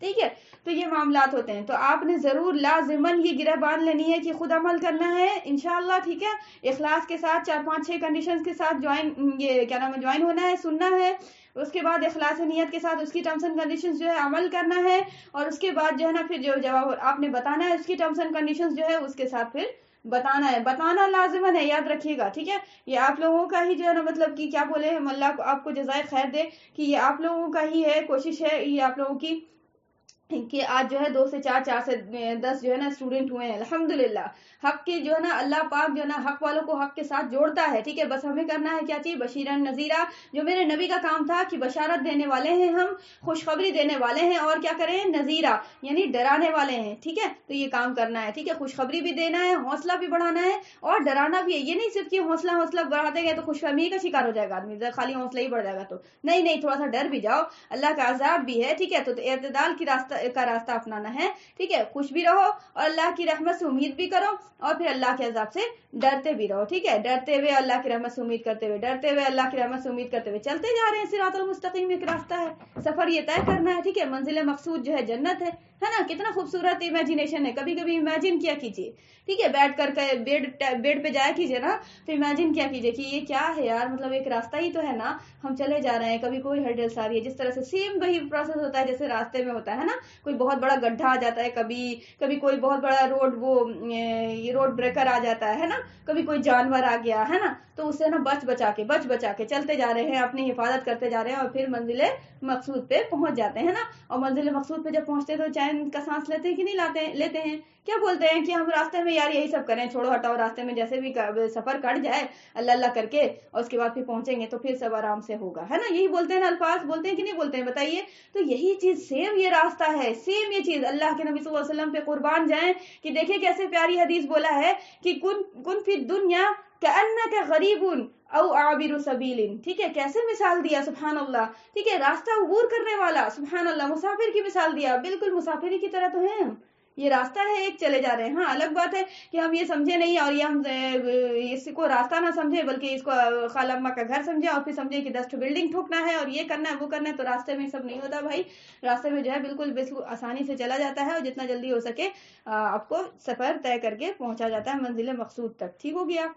ٹھیک ہے. تو یہ معاملات ہوتے ہیں. تو آپ نے ضرور لازماً یہ گرہ باندھ لینی ہے کہ خود عمل کرنا ہے انشاءاللہ. ٹھیک ہے, اخلاص کے ساتھ 4-5-6 کنڈیشنز کے ساتھ جوائن ہونا ہے, سننا ہے. اس کے بعد اخلاص نیت کے ساتھ اس کی ٹرمز اینڈ کنڈیشنز جو ہے عمل کرنا ہے. اور اس کے بعد جو ہے نا پھر جو جواب آپ نے بتانا ہے اس کی ٹرمز اینڈ کنڈیشنز جو ہے اس کے ساتھ پھر بتانا ہے. بتانا لازماً ہے, یاد رکھیے گا. ٹھیک ہے, یہ آپ لوگوں کا ہی جو ہے نا مطلب کہ کیا بولے ہم, اللہ آپ کو جزائے خیر دے کہ یہ آپ لوگوں کا ہی ہے, کوشش ہے یہ آپ لوگوں کی کہ آج جو ہے 2 سے 4 سے 10 جو ہے نا اسٹوڈنٹ ہوئے ہیں الحمدللہ. حق کے جو ہے نا اللہ پاک جو ہے نا حق والوں کو حق کے ساتھ جوڑتا ہے. ٹھیک ہے, بس ہمیں کرنا ہے کیا چیز, بشیرن نذیرہ, جو میرے نبی کا کام تھا کہ بشارت دینے والے ہیں ہم, خوشخبری دینے والے ہیں, اور کیا کریں نذیرہ یعنی ڈرانے والے ہیں. ٹھیک ہے, تو یہ کام کرنا ہے. ٹھیک ہے, خوشخبری بھی دینا ہے, حوصلہ بھی بڑھانا ہے اور ڈرانا بھی ہے. یہ نہیں صرف کہ حوصلہ بڑھاتے گئے تو خوشفہمی کا شکار ہو جائے گا آدمی, خالی حوصلہ ہی بڑھ جائے گا. تو نہیں, تھوڑا سا ڈر بھی جاؤ, اللہ کا عذاب بھی ہے. ٹھیک ہے, تو اعتدال کا راستہ اپنانا ہے. ٹھیک ہے, خوش بھی رہو اور اللہ کی رحمت سے امید بھی کرو, اور پھر اللہ کے عذاب سے ڈرتے بھی رہو. ٹھیک ہے, ڈرتے ہوئے اللہ کی رحمت سے امید کرتے ہوئے, ڈرتے ہوئے اللہ کی رحمت سے امید کرتے ہوئے چلتے جا رہے ہیں. صراط المستقیم ایک راستہ ہے, سفر یہ طے کرنا ہے. ٹھیک ہے, منزل مقصود جو ہے جنت ہے نا. کتنا خوبصورت امیجنیشن ہے, کبھی کبھی امیجن کیا کیجیے. ٹھیک ہے, بیٹھ کر بیڈ پہ جایا کیجیے نا, تو امیجن کیا کیجیے کہ یہ کیا ہے یار, مطلب ایک راستہ ہی تو ہے نا, ہم چلے جا رہے ہیں, کبھی کوئی ہرڈلس آ رہی ہے. جس طرح سے سیم وہی پروسیس ہوتا ہے جیسے راستے میں ہوتا ہے نا, کوئی بہت بڑا گڈھا آ جاتا ہے, کبھی کوئی بہت بڑا روڈ بریکر آ جاتا ہے نا, کبھی کوئی جانور آ گیا ہے نا, تو اسے نا بچ بچا کے چلتے جا رہے ہیں, اپنی حفاظت کرتے جا رہے ہیں, اور پھر منزل مقصود پہ پہنچ جاتے ہیں نا. اور منزل مقصود پہ جب پہنچتے تو چین کا سانس لیتے ہیں کہ نہیں لیتے ہیں, کیا بولتے ہیں کہ ہم راستے میں یار یہی سب کریں, چھوڑو ہٹاؤ, راستے میں جیسے بھی سفر کٹ جائے اللہ کر کے, اور اس کے بعد پھر پہنچیں گے تو پھر سب آرام سے ہوگا, ہے نا. یہی بولتے ہیں نا, الفاظ بولتے ہیں کہ نہیں بولتے ہیں, بتائیے. تو یہی چیز سیم یہ راستہ ہے, سیم یہ چیز اللہ کے نبی صلی اللہ علیہ وسلم پہ قربان جائیں کہ دیکھیں کیسے پیاری حدیث بولا ہے کہ کن فی الدنیا کأنک غریب او عابر سبیل. ٹھیک ہے, کیسے مثال دیا, سبحان اللہ. ٹھیک ہے, راستہ عبور کرنے والا, سبحان اللہ, مسافر کی مثال دیا, بالکل مسافری کی طرح تو ہیں ہم, یہ راستہ ہے ایک, چلے جا رہے ہیں. ہاں الگ بات ہے کہ ہم یہ سمجھے نہیں, اور یہ ہم اس کو راستہ نہ سمجھے, بلکہ اس کو خالہ اماں کا گھر سمجھے, اور پھر سمجھے کہ 10 بلڈنگ ٹھوکنا ہے اور یہ کرنا ہے وہ کرنا ہے. تو راستے میں سب نہیں ہوتا بھائی, راستے میں جو ہے بالکل آسانی سے چلا جاتا ہے, اور جتنا جلدی ہو سکے آپ کو سفر طے کر کے پہنچا جاتا ہے منزل مقصود تک. ٹھیک ہو گیا.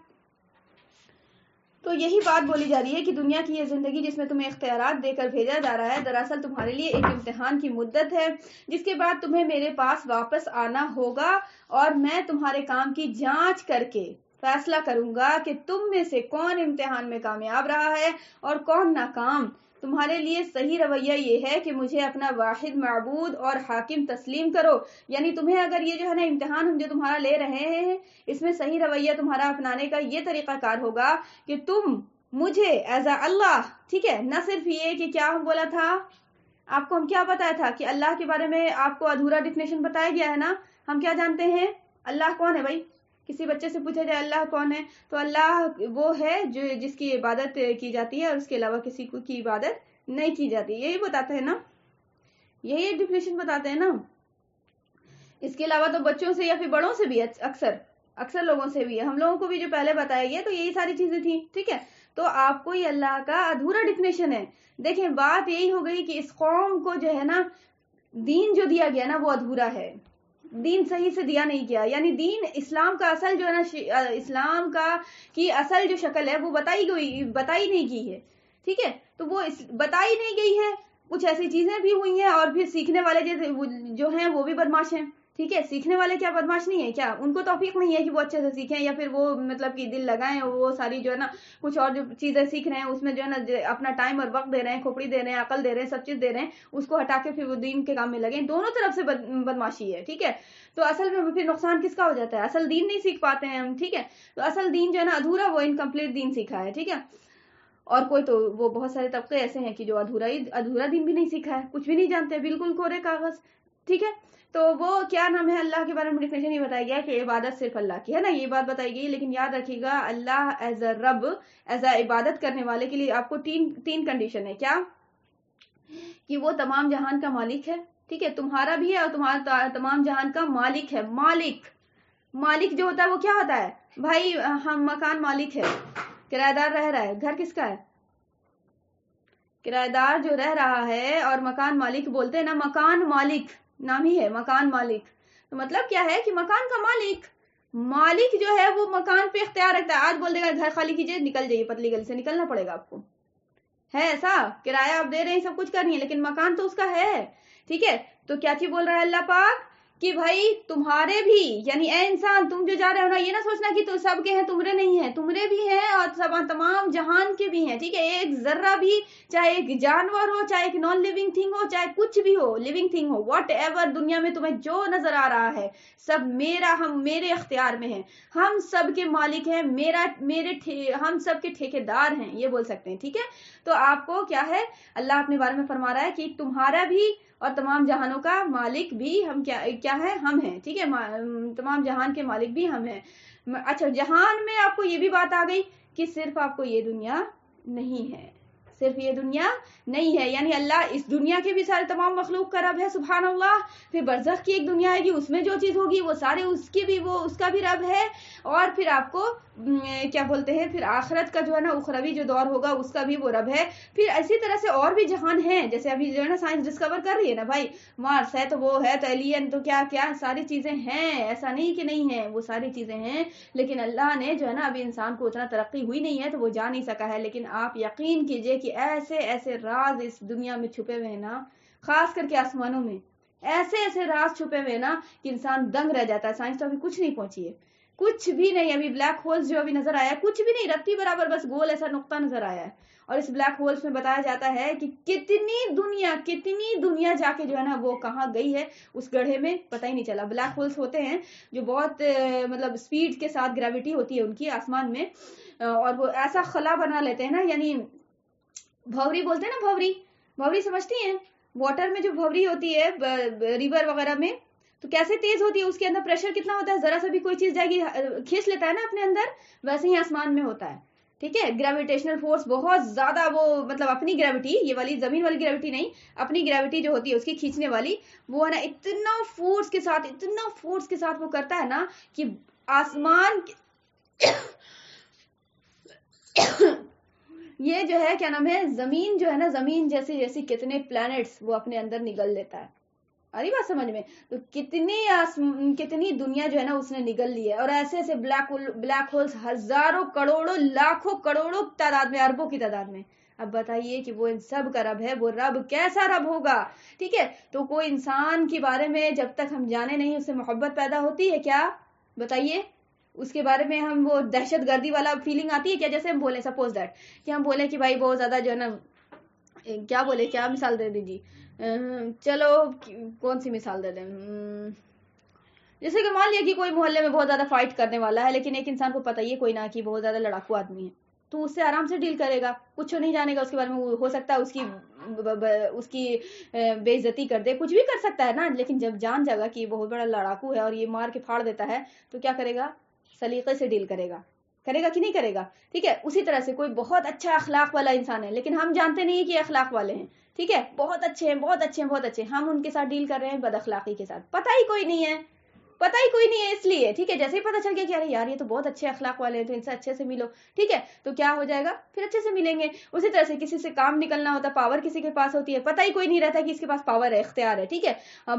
تو یہی بات بولی جا رہی ہے کہ دنیا کی یہ زندگی جس میں تمہیں اختیارات دے کر بھیجا جا رہا ہے, دراصل تمہارے لیے ایک امتحان کی مدت ہے, جس کے بعد تمہیں میرے پاس واپس آنا ہوگا, اور میں تمہارے کام کی جانچ کر کے فیصلہ کروں گا کہ تم میں سے کون امتحان میں کامیاب رہا ہے اور کون ناکام. تمہارے لیے صحیح رویہ یہ ہے کہ مجھے اپنا واحد معبود اور حاکم تسلیم کرو. یعنی تمہیں اگر یہ جو ہے نا امتحان ہم جو تمہارا لے رہے ہیں, اس میں صحیح رویہ تمہارا اپنانے کا یہ طریقہ کار ہوگا کہ تم مجھے ایز اللہ, ٹھیک ہے, نہ صرف یہ کہ کیا ہم بولا تھا آپ کو, ہم کیا بتایا تھا کہ اللہ کے بارے میں آپ کو ادھورا ڈیفینیشن بتایا گیا ہے نا. ہم کیا جانتے ہیں, اللہ کون ہے بھائی, کسی بچے سے پوچھا جائے اللہ کون ہے, تو اللہ وہ ہے جس کی عبادت کی جاتی ہے اور اس کے علاوہ کسی کی عبادت نہیں کی جاتی. یہی بتاتے ہیں نا, یہی ڈیفینیشن بتاتے ہیں نا. اس کے علاوہ تو بچوں سے یا پھر بڑوں سے بھی اکثر لوگوں سے بھی ہے, ہم لوگوں کو بھی جو پہلے بتایا گیا, تو یہی ساری چیزیں تھیں. ٹھیک ہے, تو آپ کو یہ اللہ کا ادھورا ڈیفینیشن ہے. دیکھیں بات یہی ہو گئی کہ اس قوم کو جو ہے نا دین جو دیا گیا نا وہ ادھورا ہے, دین صحیح سے دیا نہیں گیا. یعنی دین اسلام کا اصل جو ہے نا, اسلام کا کی اصل جو شکل ہے وہ بتائی نہیں گئی ہے. ٹھیک ہے, تو وہ بتائی نہیں گئی ہے, کچھ ایسی چیزیں بھی ہوئی ہیں, اور پھر سیکھنے والے جو ہیں وہ بھی بدماش ہیں. ٹھیک ہے, سیکھنے والے کیا بدماش نہیں ہے کیا, ان کو توفیق نہیں ہے کہ وہ اچھے سے سیکھیں, یا پھر وہ مطلب کہ دل لگائیں, وہ ساری جو ہے نا کچھ اور جو چیزیں سیکھ رہے ہیں اس میں جو ہے نا اپنا ٹائم اور وقت دے رہے ہیں, کھوپڑی دے رہے ہیں, عقل دے رہے ہیں, سب چیز دے رہے ہیں, اس کو ہٹا کے پھر وہ دین کے کام میں لگیں. دونوں طرف سے بدماشی ہے. ٹھیک ہے, تو اصل میں پھر نقصان کس کا ہو جاتا ہے, اصل دین نہیں سیکھ پاتے ہیں ہم. ٹھیک ہے, تو اصل دین جو ہے نا ادھورا, وہ انکمپلیٹ دین سیکھا ہے. ٹھیک ہے, اور کوئی تو وہ بہت سارے طبقے ایسے ہیں کہ جو ادھورا دین بھی نہیں سیکھا ہے, کچھ بھی نہیں جانتے, بالکل کورے کاغذ. ٹھیک ہے, تو وہ کیا نام ہے, اللہ کے بارے میں ڈیفینیشن یہ بتایا گیا کہ عبادت صرف اللہ کی ہے نا, یہ بات بتائی گئی. لیکن یاد رکھیے گا, اللہ ایز اے رب, ایز اے عبادت کرنے والے کے لیے آپ کو تین کنڈیشن ہے. کیا کہ وہ تمام جہان کا مالک ہے. ٹھیک ہے, تمہارا بھی ہے اور تمہارا تمام جہان کا مالک ہے. مالک جو ہوتا ہے وہ کیا ہوتا ہے بھائی, ہم مکان مالک ہے, کرایہ دار رہ رہا ہے, گھر کس کا ہے, کرایہ دار جو رہ رہا ہے اور مکان مالک بولتے ہیں نا، مکان مالک نام ہی ہے مکان مالک، تو مطلب کیا ہے کہ مکان کا مالک جو ہے وہ مکان پہ اختیار رکھتا ہے. آج بول دے گا گھر خالی کیجیے، نکل جائیے، پتلی گلی سے نکلنا پڑے گا آپ کو. ہے ایسا؟ کرایہ آپ دے رہے ہیں، سب کچھ کرنی ہے، لیکن مکان تو اس کا ہے. ٹھیک ہے، تو کیا چیز بول رہا ہے اللہ پاک کہ بھائی تمہارے بھی، یعنی اے انسان تم جو جا رہے ہو نا، یہ نہ سوچنا کہ تو سب کے ہیں تمہارے نہیں ہیں، تمہارے بھی ہیں اور سب تمام جہان کے بھی ہیں. ٹھیک ہے، ایک ذرہ بھی، چاہے ایک جانور ہو، چاہے ایک نان لیونگ تھنگ ہو، چاہے کچھ بھی ہو، لیونگ تھنگ ہو، واٹ ایور دنیا میں تمہیں جو نظر آ رہا ہے، سب میرے اختیار میں ہیں. ہم سب کے مالک ہیں، ہم سب کے ٹھیکیدار ہیں، یہ بول سکتے ہیں. ٹھیک ہے، تو آپ کو کیا ہے، اللہ اپنے بارے میں فرما رہا ہے کہ تمہارا بھی اور تمام جہانوں کا مالک بھی ہم کیا ہے، ہم ہیں. ٹھیک ہے، تمام جہان کے مالک بھی ہم ہیں. اچھا، جہان میں آپ کو یہ بھی بات آ گئی کہ صرف آپ کو یہ دنیا نہیں ہے، صرف یہ دنیا نہیں ہے، یعنی اللہ اس دنیا کے بھی سارے تمام مخلوق کا رب ہے، سبحان اللہ. پھر برزخ کی ایک دنیا آئے گی، اس میں جو چیز ہوگی وہ سارے اس کی بھی، وہ اس کا بھی رب ہے. اور پھر آپ کو کیا بولتے ہیں، پھر آخرت کا جو ہے نا اخروی جو دور ہوگا اس کا بھی وہ رب ہے. پھر اسی طرح سے اور بھی جہان ہیں، جیسے ابھی جو ہے نا سائنس ڈسکور کر رہی ہے نا بھائی، مارس ہے تو وہ ہے، تو ایلین تو کیا ساری چیزیں ہیں، ایسا نہیں کہ نہیں ہیں، وہ ساری چیزیں ہیں. لیکن اللہ نے جو ہے نا ابھی انسان کو اتنا ترقی ہوئی نہیں ہے تو وہ جا نہیں سکا ہے. لیکن آپ یقین کیجئے کہ ایسے راز اس دنیا میں چھپے ہوئے ہیں نا، خاص کر کے آسمانوں میں ایسے راز چھپے ہوئے نا کہ انسان دنگ رہ جاتا ہے. سائنس تو ابھی کچھ نہیں پہنچی ہے، کچھ بھی نہیں. ابھی بلیک ہولز جو ابھی نظر آیا کچھ بھی نہیں، رتی برابر بس گول ایسا نقطہ نظر آیا ہے. اور اس بلیک ہولز میں بتایا جاتا ہے کہ کتنی دنیا جا کے جو ہے نا وہ کہاں گئی ہے، اس گڑھے میں پتہ ہی نہیں چلا. بلیک ہولز ہوتے ہیں جو بہت مطلب سپیڈ کے ساتھ گریوٹی ہوتی ہے ان کی آسمان میں، اور وہ ایسا خلا بنا لیتے ہیں نا، یعنی بھوری بولتے ہیں نا، بھوری سمجھتی ہیں؟ واٹر میں جو بھوری ہوتی ہے ریور وغیرہ میں، تو کیسے تیز ہوتی ہے، اس کے اندر پریشر کتنا ہوتا ہے، ذرا سا بھی کوئی چیز جائے گی کھینچ لیتا ہے نا اپنے اندر. ویسے ہی آسمان میں ہوتا ہے. ٹھیک ہے، گریویٹیشنل فورس بہت زیادہ، وہ مطلب اپنی گریوٹی، یہ والی زمین والی گریوٹی نہیں، اپنی گریوٹی جو ہوتی ہے اس کی کھینچنے والی، وہ ہے نا اتنا فورس کے ساتھ وہ کرتا ہے نا کہ آسمان یہ جو ہے کیا نام ہے، زمین جو ہے نا، زمین جیسی کتنے پلانٹس وہ اپنے اندر نگل لیتا ہے. آری بات سمجھ میں؟ تو کتنی دنیا جو ہے نا اس نے نگل لی ہے. اور ایسے بلیک ہولز ہزاروں کروڑوں لاکھوں کروڑوں تعداد میں، اربوں کی تعداد میں. اب بتائیے کہ وہ ان سب کا رب ہے، وہ رب کیسا رب ہوگا؟ ٹھیک ہے، تو کوئی انسان کے بارے میں جب تک ہم جانے نہیں، اس سے محبت پیدا ہوتی ہے کیا؟ بتائیے، اس کے بارے میں ہم وہ دہشت گردی والا فیلنگ آتی ہے کیا؟ جیسے ہم بولیں سپوز دیٹ کہ ہم بولیں کہ بھائی بہت زیادہ جو ہے نا، کیا مثال دے دیجیے، چلو کون سی مثال دے دیں، جیسے کہ مان لیا کہ کوئی محلے میں بہت زیادہ فائٹ کرنے والا ہے، لیکن ایک انسان کو پتہ ہی کوئی نہ کہ بہت زیادہ لڑاکو آدمی ہے، تو اس سے آرام سے ڈیل کرے گا، کچھ نہیں جانے گا اس کے بارے میں. ہو سکتا ہے اس کی بے عزتی کر دے، کچھ بھی کر سکتا ہے نا. لیکن جب جان جائے گا کہ یہ بہت بڑا لڑاکو ہے اور یہ مار کے پھاڑ دیتا ہے، تو کیا کرے گا؟ سلیقے سے ڈیل کرے گا کہ نہیں کرے گا؟ ٹھیک ہے، اسی طرح سے کوئی بہت اچھا اخلاق والا انسان ہے، لیکن ہم جانتے نہیں کہ اخلاق والے ہیں. ٹھیک ہے، بہت اچھے، ہم ان کے ساتھ ڈیل کر رہے ہیں بد اخلاقی کے ساتھ، پتہ ہی کوئی نہیں ہے اس لیے. ٹھیک ہے، جیسے ہی پتہ چل گیا کہ ارے یار یہ تو بہت اچھے اخلاق والے ہیں، تو ان سے اچھے سے ملو. ٹھیک ہے، تو کیا ہو جائے گا؟ پھر اچھے سے ملیں گے. اسی طرح سے کسی سے کام نکلنا ہوتا ہے، پاور کسی کے پاس ہوتی ہے، پتہ ہی کوئی نہیں رہتا کہ اس کے پاس پاور ہے، اختیار ہے. ٹھیک ہے،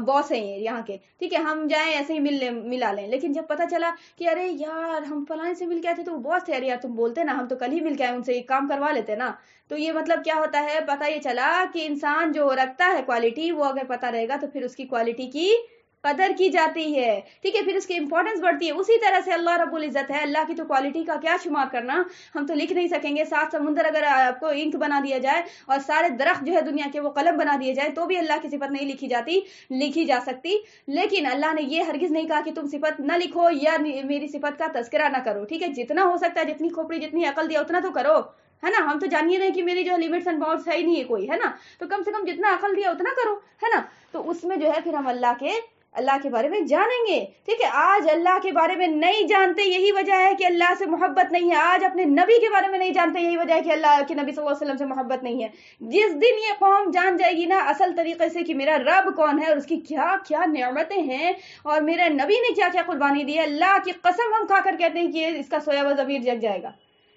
باس ہیں یہاں کے. ٹھیک ہے، ہم جائیں ایسے ہی ملا لیں. لیکن جب پتہ چلا کہ ارے یار ہم فلاں سے مل کے آئے تھے تو وہ باس تھے، ارے یار تم بولتے نا، ہم تو کل ہی مل کے آئے، ان سے ایک کام کروا لیتے نا. تو یہ مطلب کیا ہوتا ہے؟ پتہ یہ چلا کہ انسان جو رکھتا ہے کوالٹی، وہ اگر پتہ رہے گا تو پھر اس کی کوالٹی کی قدر کی جاتی ہے. ٹھیک ہے، پھر اس کی امپورٹنس بڑھتی ہے. اسی طرح سے اللہ رب العزت ہے، اللہ کی تو کوالٹی کا کیا شمار کرنا، ہم تو لکھ نہیں سکیں گے. 7 سمندر اگر آپ کو انک بنا دیا جائے اور سارے درخت جو ہے دنیا کے وہ قلم بنا دیے جائے، تو بھی اللہ کی صفت نہیں لکھی جا سکتی. لیکن اللہ نے یہ ہرگز نہیں کہا کہ تم صفت نہ لکھو یا میری صفت کا تذکرہ نہ کرو. ٹھیک ہے، جتنا ہو سکتا ہے، جتنی کھوپڑی جتنی عقل دیا اتنا تو کرو، ہے نا. ہم تو جانیے نہیں کہ میری جو لمٹس اینڈ باؤنڈز ہے ہی نہیں ہے کوئی، ہے نا. تو کم سے کم جتنا عقل دیا اتنا کرو، ہے نا. تو اس میں جو ہے پھر ہم اللہ کے بارے میں جانیں گے. ٹھیک ہے، آج اللہ کے بارے میں نہیں جانتے، یہی وجہ ہے کہ اللہ سے محبت نہیں ہے. آج اپنے نبی کے بارے میں نہیں جانتے، یہی وجہ ہے کہ اللہ کے نبی صلی اللہ علیہ وسلم سے محبت نہیں ہے. جس دن یہ قوم جان جائے گی نا اصل طریقے سے کہ میرا رب کون ہے اور اس کی کیا کیا نعمتیں ہیں اور میرے نبی نے کیا کیا قربانی دی ہے، اللہ کی قسم ہم کھا کر کہتے ہیں کہ اس کا سویا ہوا ضمیر جگ جائے گا.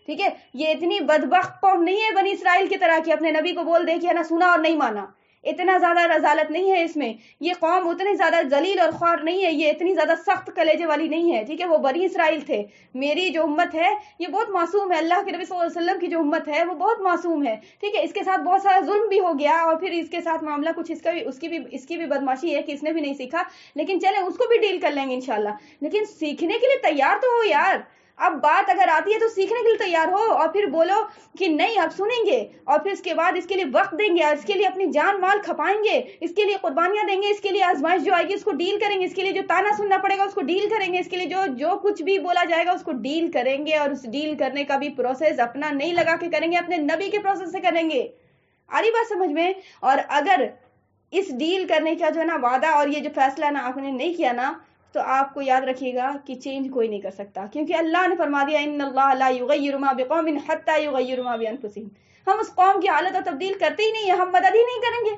ٹھیک ہے، یہ اتنی بدبخت قوم نہیں ہے بنی اسرائیل کی طرح کہ اپنے نبی کو بول دے کہ نا سنا اور نہیں مانا، اتنا زیادہ رذالت نہیں ہے اس میں، یہ قوم اتنی زیادہ ذلیل اور خوار نہیں ہے، یہ اتنی زیادہ سخت کلیجے والی نہیں ہے، ٹھیک ہے، وہ بنی اسرائیل تھے، میری جو امت ہے یہ بہت معصوم ہے، اللہ کے نبی صلی اللہ علیہ وسلم کی جو امت ہے وہ بہت معصوم ہے، ٹھیک ہے، اس کے ساتھ بہت سارا ظلم بھی ہو گیا اور پھر اس کے ساتھ معاملہ کچھ اس کی بھی بدماشی ہے کہ اس نے بھی نہیں سیکھا، لیکن چلیں اس کو بھی ڈیل کر لیں گے انشاءاللہ، لیکن سیکھنے کے لیے تیار تو ہو یار، اب بات اگر آتی ہے تو سیکھنے کے لیے تیار ہو اور پھر بولو کہ نہیں اب سنیں گے اور پھر اس کے بعد اس کے لیے وقت دیں گے اور اس کے لیے اپنی جان مال کھپائیں گے، اس کے لیے قربانیاں دیں گے، اس کے لیے آزمائش جو آئے گی اس کو ڈیل کریں گے، اس کے لیے جو تانا سننا پڑے گا اس کو ڈیل کریں گے، اس کے لیے جو کچھ بھی بولا جائے گا اس کو ڈیل کریں گے، اور اس ڈیل کرنے کا بھی پروسیس اپنا نہیں لگا کے کریں گے، اپنے نبی کے پروسیس سے کریں گے، آ رہی بات سمجھ میں؟ اور اگر اس ڈیل کرنے کا جو ہے نا وعدہ اور یہ جو فیصلہ نا آپ نے نہیں کیا نا تو آپ کو یاد رکھیے گا کہ چینج کوئی نہیں کر سکتا، کیونکہ اللہ نے فرما دیا ان اللہ لا یغیر ما بقوم حتی یغیروا ما بانفسہم، ہم اس قوم کی حالت اور تبدیل کرتے ہی نہیں ہیں، ہم مدد ہی نہیں کریں گے،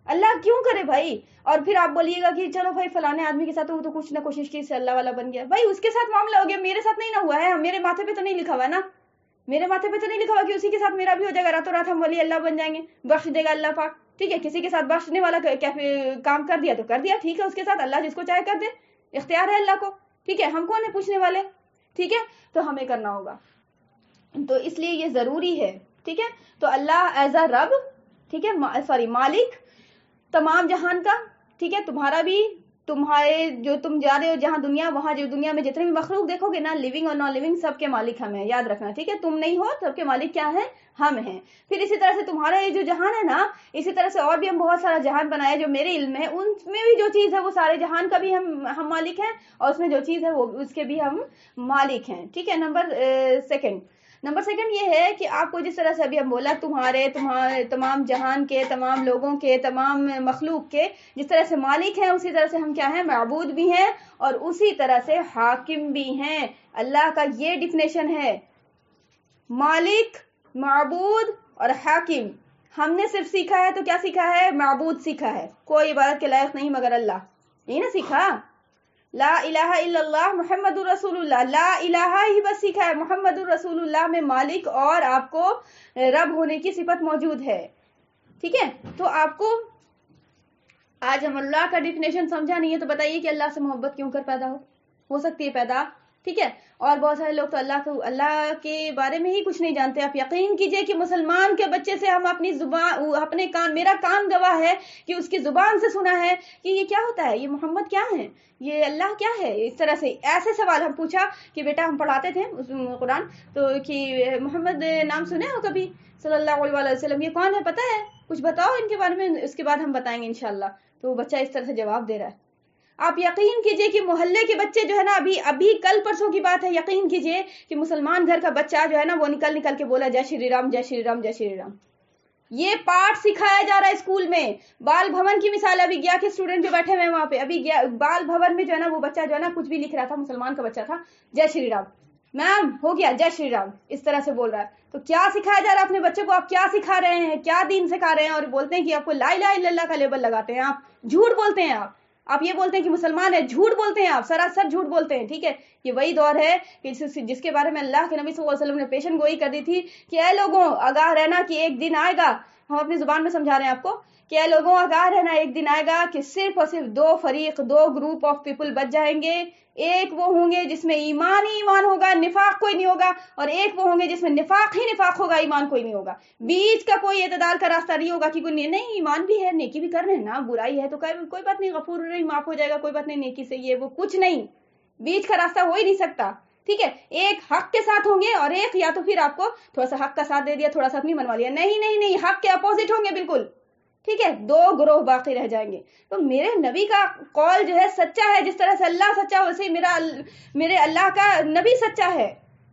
اللہ کیوں کرے بھائی؟ اور پھر آپ بولیے گا کہ چلو بھائی فلانے آدمی کے ساتھ وہ تو کچھ نہ کوشش کی سے اللہ والا بن گیا، بھائی اس کے ساتھ معاملہ ہو گیا، میرے ساتھ نہیں نہ ہوا ہے، میرے ماتھے پہ تو نہیں لکھا ہوا نا، میرے ماتھے پہ تو نہیں لکھا ہوا کہ اسی کے ساتھ میرا بھی ہو جائے گا، راتوں رات ہم ولی اللہ بن جائیں گے، بخش دے گا اللہ پاک، ٹھیک ہے، کسی کے ساتھ بخشنے والا کام کر دیا تو کر دیا، ٹھیک ہے، اس کے ساتھ اللہ جس کو چاہے کر دے، اختیار ہے اللہ کو، ٹھیک ہے، ہم کون ہیں پوچھنے والے، ٹھیک ہے، تو ہمیں کرنا ہوگا، تو اس لیے یہ ضروری ہے، ٹھیک ہے، تو اللہ ایز اے رب، ٹھیک ہے، مالک تمام جہان کا، ٹھیک ہے، تمہارا بھی، تمہارے جو تم جا رہے ہو جہاں دنیا، وہاں جو دنیا میں جتنے بھی مخلوق دیکھو گے نا، لیونگ اور نان لیونگ، سب کے مالک ہم ہیں، یاد رکھنا، ٹھیک ہے، تم نہیں ہو، سب کے مالک کیا ہیں؟ ہم ہیں، پھر اسی طرح سے تمہارا یہ جو جہان ہے نا، اسی طرح سے اور بھی ہم بہت سارا جہان بنایا جو میرے علم ہے، ان میں بھی جو چیز ہے وہ سارے جہان کا بھی ہم مالک ہیں، اور اس میں جو چیز ہے وہ اس کے بھی ہم مالک ہیں، ٹھیک ہے، نمبر سیکنڈ یہ ہے کہ آپ کو جس طرح سے ابھی ہم بولا تمہارے تمام جہان کے، تمام لوگوں کے، تمام مخلوق کے جس طرح سے مالک ہیں، اسی طرح سے ہم کیا ہیں؟ معبود بھی ہیں، اور اسی طرح سے حاکم بھی ہیں، اللہ کا یہ ڈیفینیشن ہے، مالک، معبود اور حاکم، ہم نے صرف سیکھا ہے تو کیا سیکھا ہے؟ معبود سیکھا ہے، کوئی عبادت کے لائق نہیں مگر اللہ، یہی نا سیکھا، لا الہ الا اللہ محمد الرسول اللہ، لا الہ ہی بس سیکھا ہے، محمد الرسول اللہ میں مالک اور آپ کو رب ہونے کی صفت موجود ہے، ٹھیک ہے، تو آپ کو آج ہم اللہ کا ڈیفینیشن سمجھا نہیں ہے تو بتائیے کہ اللہ سے محبت کیوں کر پیدا ہو سکتی ہے پیدا، ٹھیک ہے، اور بہت سارے لوگ تو اللہ کے بارے میں ہی کچھ نہیں جانتے، آپ یقین کیجئے کہ مسلمان کے بچے سے ہم اپنی زبان، اپنے کان، میرا کان گواہ ہے کہ اس کی زبان سے سنا ہے کہ یہ کیا ہوتا ہے، یہ محمد کیا ہے، یہ اللہ کیا ہے، اس طرح سے ایسے سوال ہم پوچھا کہ بیٹا ہم پڑھاتے تھے قرآن تو کہ محمد نام سنے ہو کبھی صلی اللہ علیہ وسلم، یہ کون ہے پتہ ہے، کچھ بتاؤ ان کے بارے میں، اس کے بعد ہم بتائیں گے انشاءاللہ، تو وہ بچہ اس طرح سے جواب دے رہا ہے، آپ یقین کیجئے کہ محلے کے بچے جو ہے نا، ابھی کل پرسوں کی بات ہے، یقین کیجئے کہ مسلمان گھر کا بچہ جو ہے نا وہ نکل کے بولا جے شری رام، جے شری رام، جے شری رام، یہ پاٹ سکھایا جا رہا ہے اسکول میں، بال بھون کی مثال، ابھی گیا کہ اسٹوڈنٹ جو بیٹھے ہوئے وہاں پہ، ابھی گیا بال بھون میں جو ہے نا وہ بچہ جو ہے نا کچھ بھی لکھ رہا تھا، مسلمان کا بچہ تھا، جے شری رام، میم ہو گیا جے شری رام، اس طرح سے بول رہا ہے، تو کیا سکھایا جا رہا ہے اپنے بچے کو، آپ کیا سکھا رہے ہیں، کیا دین سکھا رہے ہیں، اور بولتے ہیں کہ آپ کو لا الہ الا اللہ کا لیبل لگاتے ہیں، آپ جھوٹ بولتے ہیں، آپ یہ بولتے ہیں کہ مسلمان ہے، جھوٹ بولتے ہیں، آپ سراسر جھوٹ بولتے ہیں، ٹھیک ہے، یہ وہی دور ہے کہ جس کے بارے میں اللہ کے نبی صلی اللہ علیہ وسلم نے پیشن گوئی کر دی تھی کہ اے لوگوں آگاہ رہنا کہ ایک دن آئے گا، ہم اپنی زبان میں سمجھا رہے ہیں آپ کو کہ اے لوگوں آگاہ رہنا، ایک دن آئے گا کہ صرف اور صرف دو گروپ آف پیپل بچ جائیں گے، ایک وہ ہوں گے جس میں ایمان ہی ایمان ہوگا، نفاق کوئی نہیں ہوگا، اور ایک وہ ہوں گے جس میں نفاق ہی نفاق ہوگا، ایمان کوئی نہیں ہوگا، بیچ کا کوئی اعتدال کا راستہ نہیں ہوگا کہ کوئی نہیں ایمان بھی ہے، نیکی بھی کر رہے ہیں نا، برائی ہے تو کوئی بات نہیں، غفور رحیم معاف ہو جائے گا، کوئی بات نہیں، نیکی سے یہ وہ کچھ نہیں، بیچ کا راستہ ہو ہی نہیں سکتا، ٹھیک ہے، ایک حق کے ساتھ ہوں گے اور ایک یا تو پھر آپ کو تھوڑا سا حق کا ساتھ دے دیا، تھوڑا سا اپنی منوا لیا، نہیں حق کے اپوزٹ ہوں گے بالکل، ٹھیک ہے، دو گروہ باقی رہ جائیں گے، تو میرے نبی کا قول جو ہے سچا ہے، جس طرح سے اللہ سچا ہے ویسے ہی میرے اللہ کا نبی سچا ہے،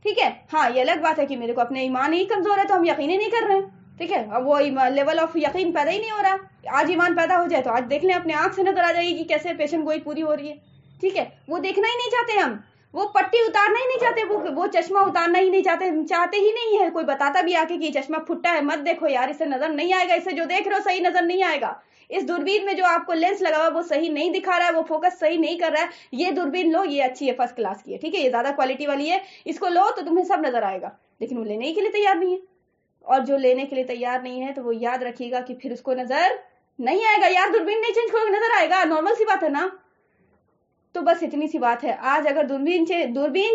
ٹھیک ہے، ہاں یہ الگ بات ہے کہ میرے کو اپنے ایمان ہی کمزور ہے تو ہم یقین ہی نہیں کر رہے ہیں، ٹھیک ہے، اب وہ لیول آف یقین پیدا ہی نہیں ہو رہا، آج ایمان پیدا ہو جائے تو آج دیکھ لیں اپنے آنکھ سے نظر آ جائے گی کہ کیسے پیشن گوئی پوری ہو رہی ہے، ٹھیک ہے، وہ دیکھنا ہی نہیں چاہتے ہم، وہ پٹی اتارنا ہی نہیں چاہتے, وہ چشمہ اتارنا ہی نہیں چاہتے ہی نہیں ہے. کوئی بتاتا بھی آ کے کہ یہ چشمہ پھٹا ہے, مت دیکھو یار, اسے نظر نہیں آئے گا, اسے جو دیکھ رہے ہو صحیح نظر نہیں آئے گا. اس دوربین میں جو آپ کو لینس لگا ہوا وہ صحیح نہیں دکھا رہا ہے, وہ فوکس صحیح نہیں کر رہا ہے. یہ دوربین لو, یہ اچھی ہے, فرسٹ کلاس کی ہے, ٹھیک ہے, یہ زیادہ کوالٹی والی ہے, اس کو لو تو تمہیں سب نظر آئے گا. لیکن وہ لینے کے لیے تیار نہیں ہے, اور جو لینے کے لیے تیار نہیں ہے تو وہ یاد رکھیے گا کہ پھر اس کو نظر نہیں آئے گا. یار دوربین نہیں چینج کرو, نظر آئے گا, نارمل سی بات ہے نا. تو بس اتنی سی بات ہے. آج اگر دوربین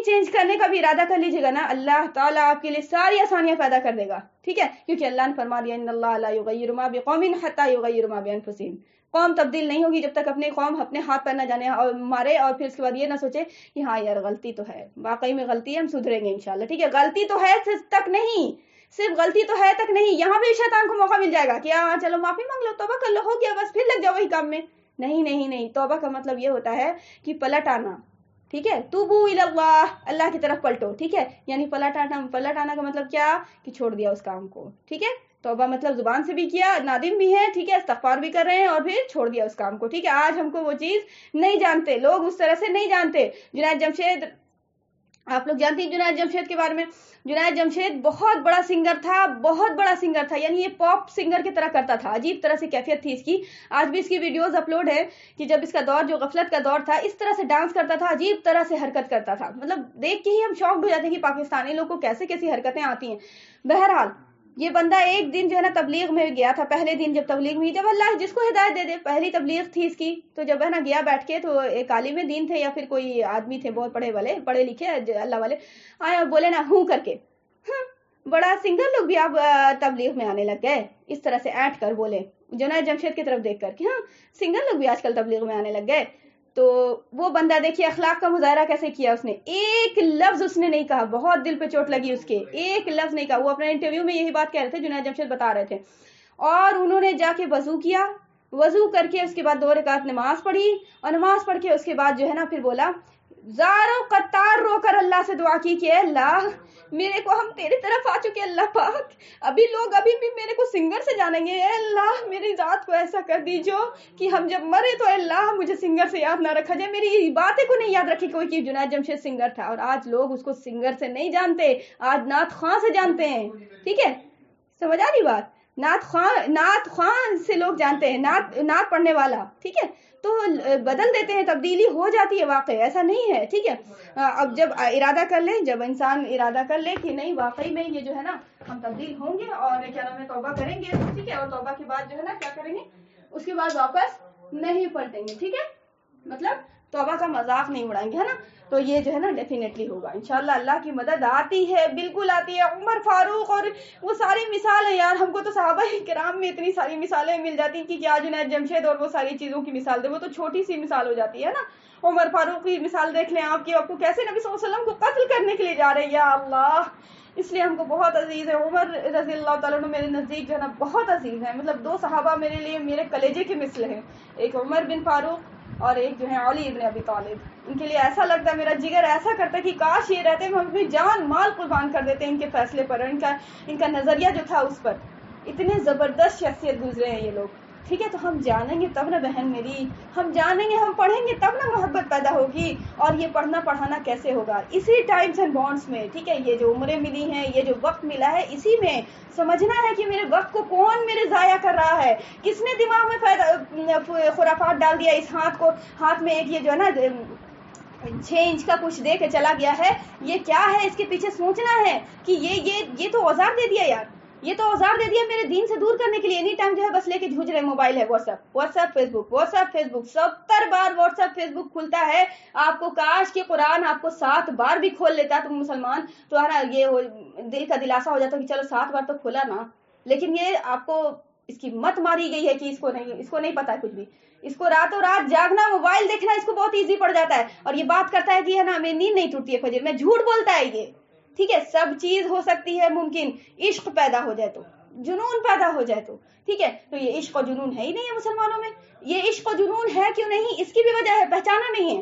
چینج کرنے کا بھی ارادہ کر لیجیے گا نا, اللہ تعالیٰ آپ کے لیے ساری آسانیاں پیدا کر دے گا, ٹھیک ہے, کیونکہ اللہ نے فرما دیا ان اللہ لا یغیر ما بقوم حتی یغیروا ما بانفسہم. قوم تبدیل نہیں ہوگی جب تک اپنے قوم اپنے ہاتھ پیر نہ جانے اور مارے, اور پھر اس کے بعد یہ نہ سوچے کہ ہاں یار غلطی تو ہے, واقعی میں غلطی ہے, ہم سدھریں گے انشاءاللہ, ٹھیک ہے. غلطی تو ہے تک نہیں, صرف غلطی تو ہے تک نہیں, یہاں بھی شیطان کو موقع مل جائے گا کہ ہاں چلو معافی مانگ لو, توبہ کر لو, ہو گیا بس, پھر لگ جاؤ وہی کام میں. نہیں نہیں نہیں, توبہ کا مطلب یہ ہوتا ہے کہ پلٹ آنا, ٹھیک ہے, توبو الی اللہ, اللہ کی طرف پلٹو, ٹھیک ہے. یعنی پلٹ آنا کا مطلب کیا, کہ چھوڑ دیا اس کام کو, ٹھیک ہے. توبہ مطلب زبان سے بھی کیا, نادم بھی ہے, ٹھیک ہے, استغفار بھی کر رہے ہیں, اور پھر چھوڑ دیا اس کام کو, ٹھیک ہے. آج ہم کو وہ چیز نہیں جانتے, لوگ اس طرح سے نہیں جانتے. جنید جمشید, آپ لوگ جانتے ہیں جنید جمشید کے بارے میں. جنید جمشید بہت بڑا سنگر تھا, بہت بڑا سنگر تھا, یعنی یہ پاپ سنگر کی طرح کرتا تھا, عجیب طرح سے کیفیت تھی اس کی. آج بھی اس کی ویڈیوز اپلوڈ ہے کہ جب اس کا دور جو غفلت کا دور تھا, اس طرح سے ڈانس کرتا تھا, عجیب طرح سے حرکت کرتا تھا, مطلب دیکھ کے ہی ہم شاکڈ ہو جاتے ہیں کہ پاکستانی لوگ کو کیسے کیسی حرکتیں آتی ہیں. بہرحال یہ بندہ ایک دن جو ہے نا تبلیغ میں گیا تھا, پہلے دن جب تبلیغ میں, جب اللہ جس کو ہدایت دے دے, پہلی تبلیغ تھی اس کی, تو جب ہے نا گیا بیٹھ کے, تو ایک عالم دین تھے یا پھر کوئی آدمی تھے بہت پڑھے لکھے اللہ والے, آئے اور بولے نا ہوں کر کے, بڑا سنگر لوگ بھی آپ تبلیغ میں آنے لگ گئے, اس طرح سے ایٹ کر بولے جنید جمشید کی طرف دیکھ کر کہ ہاں سنگر لوگ بھی آج کل تبلیغ میں آنے لگ گئے. تو وہ بندہ دیکھیے اخلاق کا مظاہرہ کیسے کیا اس نے, ایک لفظ اس نے نہیں کہا, بہت دل پہ چوٹ لگی اس کے, ایک لفظ نہیں کہا. وہ اپنے انٹرویو میں یہی بات کہہ رہے تھے, جنید جمشید بتا رہے تھے, اور انہوں نے جا کے وضو کیا, وضو کر کے اس کے بعد 2 رکعت نماز پڑھی, اور نماز پڑھ کے اس کے بعد جو ہے نا پھر بولا, زارو قطار رو کر اللہ سے دعا کی کہ اللہ میرے کو, ہم تیری طرف آ چکے اللہ پاک, ابھی لوگ ابھی بھی میرے کو سنگر سے جانیں گے, اے اللہ میری ذات کو ایسا کر دیجو کہ ہم جب مرے تو اے اللہ مجھے سنگر سے یاد نہ رکھا جائے, میری باتیں کو نہیں یاد رکھی کوئی کہ جنید جمشید سنگر تھا. اور آج لوگ اس کو سنگر سے نہیں جانتے, آج نعت خواں سے جانتے ہیں, ٹھیک ہے, سمجھ آ رہی بات, نعت خواں سے لوگ جانتے ہیں, نعت پڑھنے والا, ٹھیک ہے. تو بدل دیتے ہیں, تبدیلی ہو جاتی ہے, واقعی ایسا نہیں ہے, ٹھیک ہے. اب جب ارادہ کر لے, جب انسان ارادہ کر لے کہ نہیں واقعی میں یہ جو ہے نا ہم تبدیل ہوں گے, اور کیا نام ہے توبہ کریں گے, ٹھیک ہے, اور توبہ کے بعد جو ہے نا کیا کریں گے, اس کے بعد واپس نہیں پلٹیں گے, ٹھیک ہے, مطلب توبہ کا مذاق نہیں اڑائیں گے, ہے نا. تو یہ جو ہے نا ڈیفینیٹلی ہوگا انشاءاللہ. اللہ کی مدد آتی ہے, بالکل آتی ہے. عمر فاروق اور وہ ساری مثال ہے یار, ہم کو تو صحابہ کرام میں اتنی ساری مثالیں مل جاتی کہ کیا جنید جمشید اور وہ ساری چیزوں کی مثال دے, وہ تو چھوٹی سی مثال ہو جاتی ہے نا. عمر فاروق کی مثال دیکھ لیں آپ کو کیسے نبی صلی اللہ علیہ وسلم کو قتل کرنے کے لیے جا رہے ہیں, یا اللہ. اس لیے ہم کو بہت عزیز ہے عمر رضی اللہ تعالیٰ عنہ, میرے نزدیک جو ہے نا بہت عزیز ہیں, مطلب 2 صحابہ میرے لیے میرے کلیجے کے مثل ہیں, ایک عمر بن فاروق اور ایک جو ہے علی ابن ابی طالب. ان کے لیے ایسا لگتا ہے, میرا جگر ایسا کرتا ہے کہ کاش یہ رہتے, ہم اپنی جان مال قربان کر دیتے ان کے فیصلے پر, ان کا نظریہ جو تھا اس پر. اتنے زبردست شخصیت گزرے ہیں یہ لوگ, ٹھیک ہے. تو ہم جانیں گے تب نہ بہن میری, ہم جانیں گے, ہم پڑھیں گے تب نہ محبت پیدا ہوگی. اور یہ پڑھنا پڑھانا کیسے ہوگا, اسی ٹائمز اینڈ بانڈس میں, ٹھیک ہے. یہ جو عمریں ملی ہیں, یہ جو وقت ملا ہے, اسی میں سمجھنا ہے کہ میرے وقت کو کون میرے ضائع کر رہا ہے, کس نے دماغ میں خرافات ڈال دیا. اس ہاتھ میں ایک یہ جو ہے نا 6 انچ کا کچھ دے کے چلا گیا ہے, یہ کیا ہے, اس کے پیچھے سوچنا ہے کہ یہ تو اوزار دے دیا یار, یہ تو اوزار دے دیا میرے دین سے دور کرنے کے لیے. اینی ٹائم جو ہے بس لے کے جھوج رہے, موبائل ہے, واٹس ایپ فیس بک, 70 بار واٹس ایپ فیس بک کھلتا ہے. آپ کو کاش کہ قرآن آپ کو 7 بار بھی کھول لیتا تم مسلمان, تو ہے نا یہ دل کا دلاسا ہو جاتا کہ چلو 7 بار تو کھولا نا. لیکن یہ آپ کو اس کی مت ماری گئی ہے کہ اس کو نہیں پتا کچھ بھی. اس کو راتوں رات جاگنا, موبائل دیکھنا اس کو بہت ایزی پڑ جاتا ہے, اور یہ بات کرتا ہے کہ ہے نا میری نیند نہیں ٹوٹتی ہے فجر میں, جھوٹ بولتا ہے یہ, ٹھیک ہے. سب چیز ہو سکتی ہے ممکن, عشق پیدا ہو جائے تو, جنون پیدا ہو جائے تو, ٹھیک ہے. تو یہ عشق و جنون ہے ہی نہیں ہے مسلمانوں میں. یہ عشق و جنون ہے کیوں نہیں, اس کی بھی وجہ ہے, پہچانا نہیں ہے.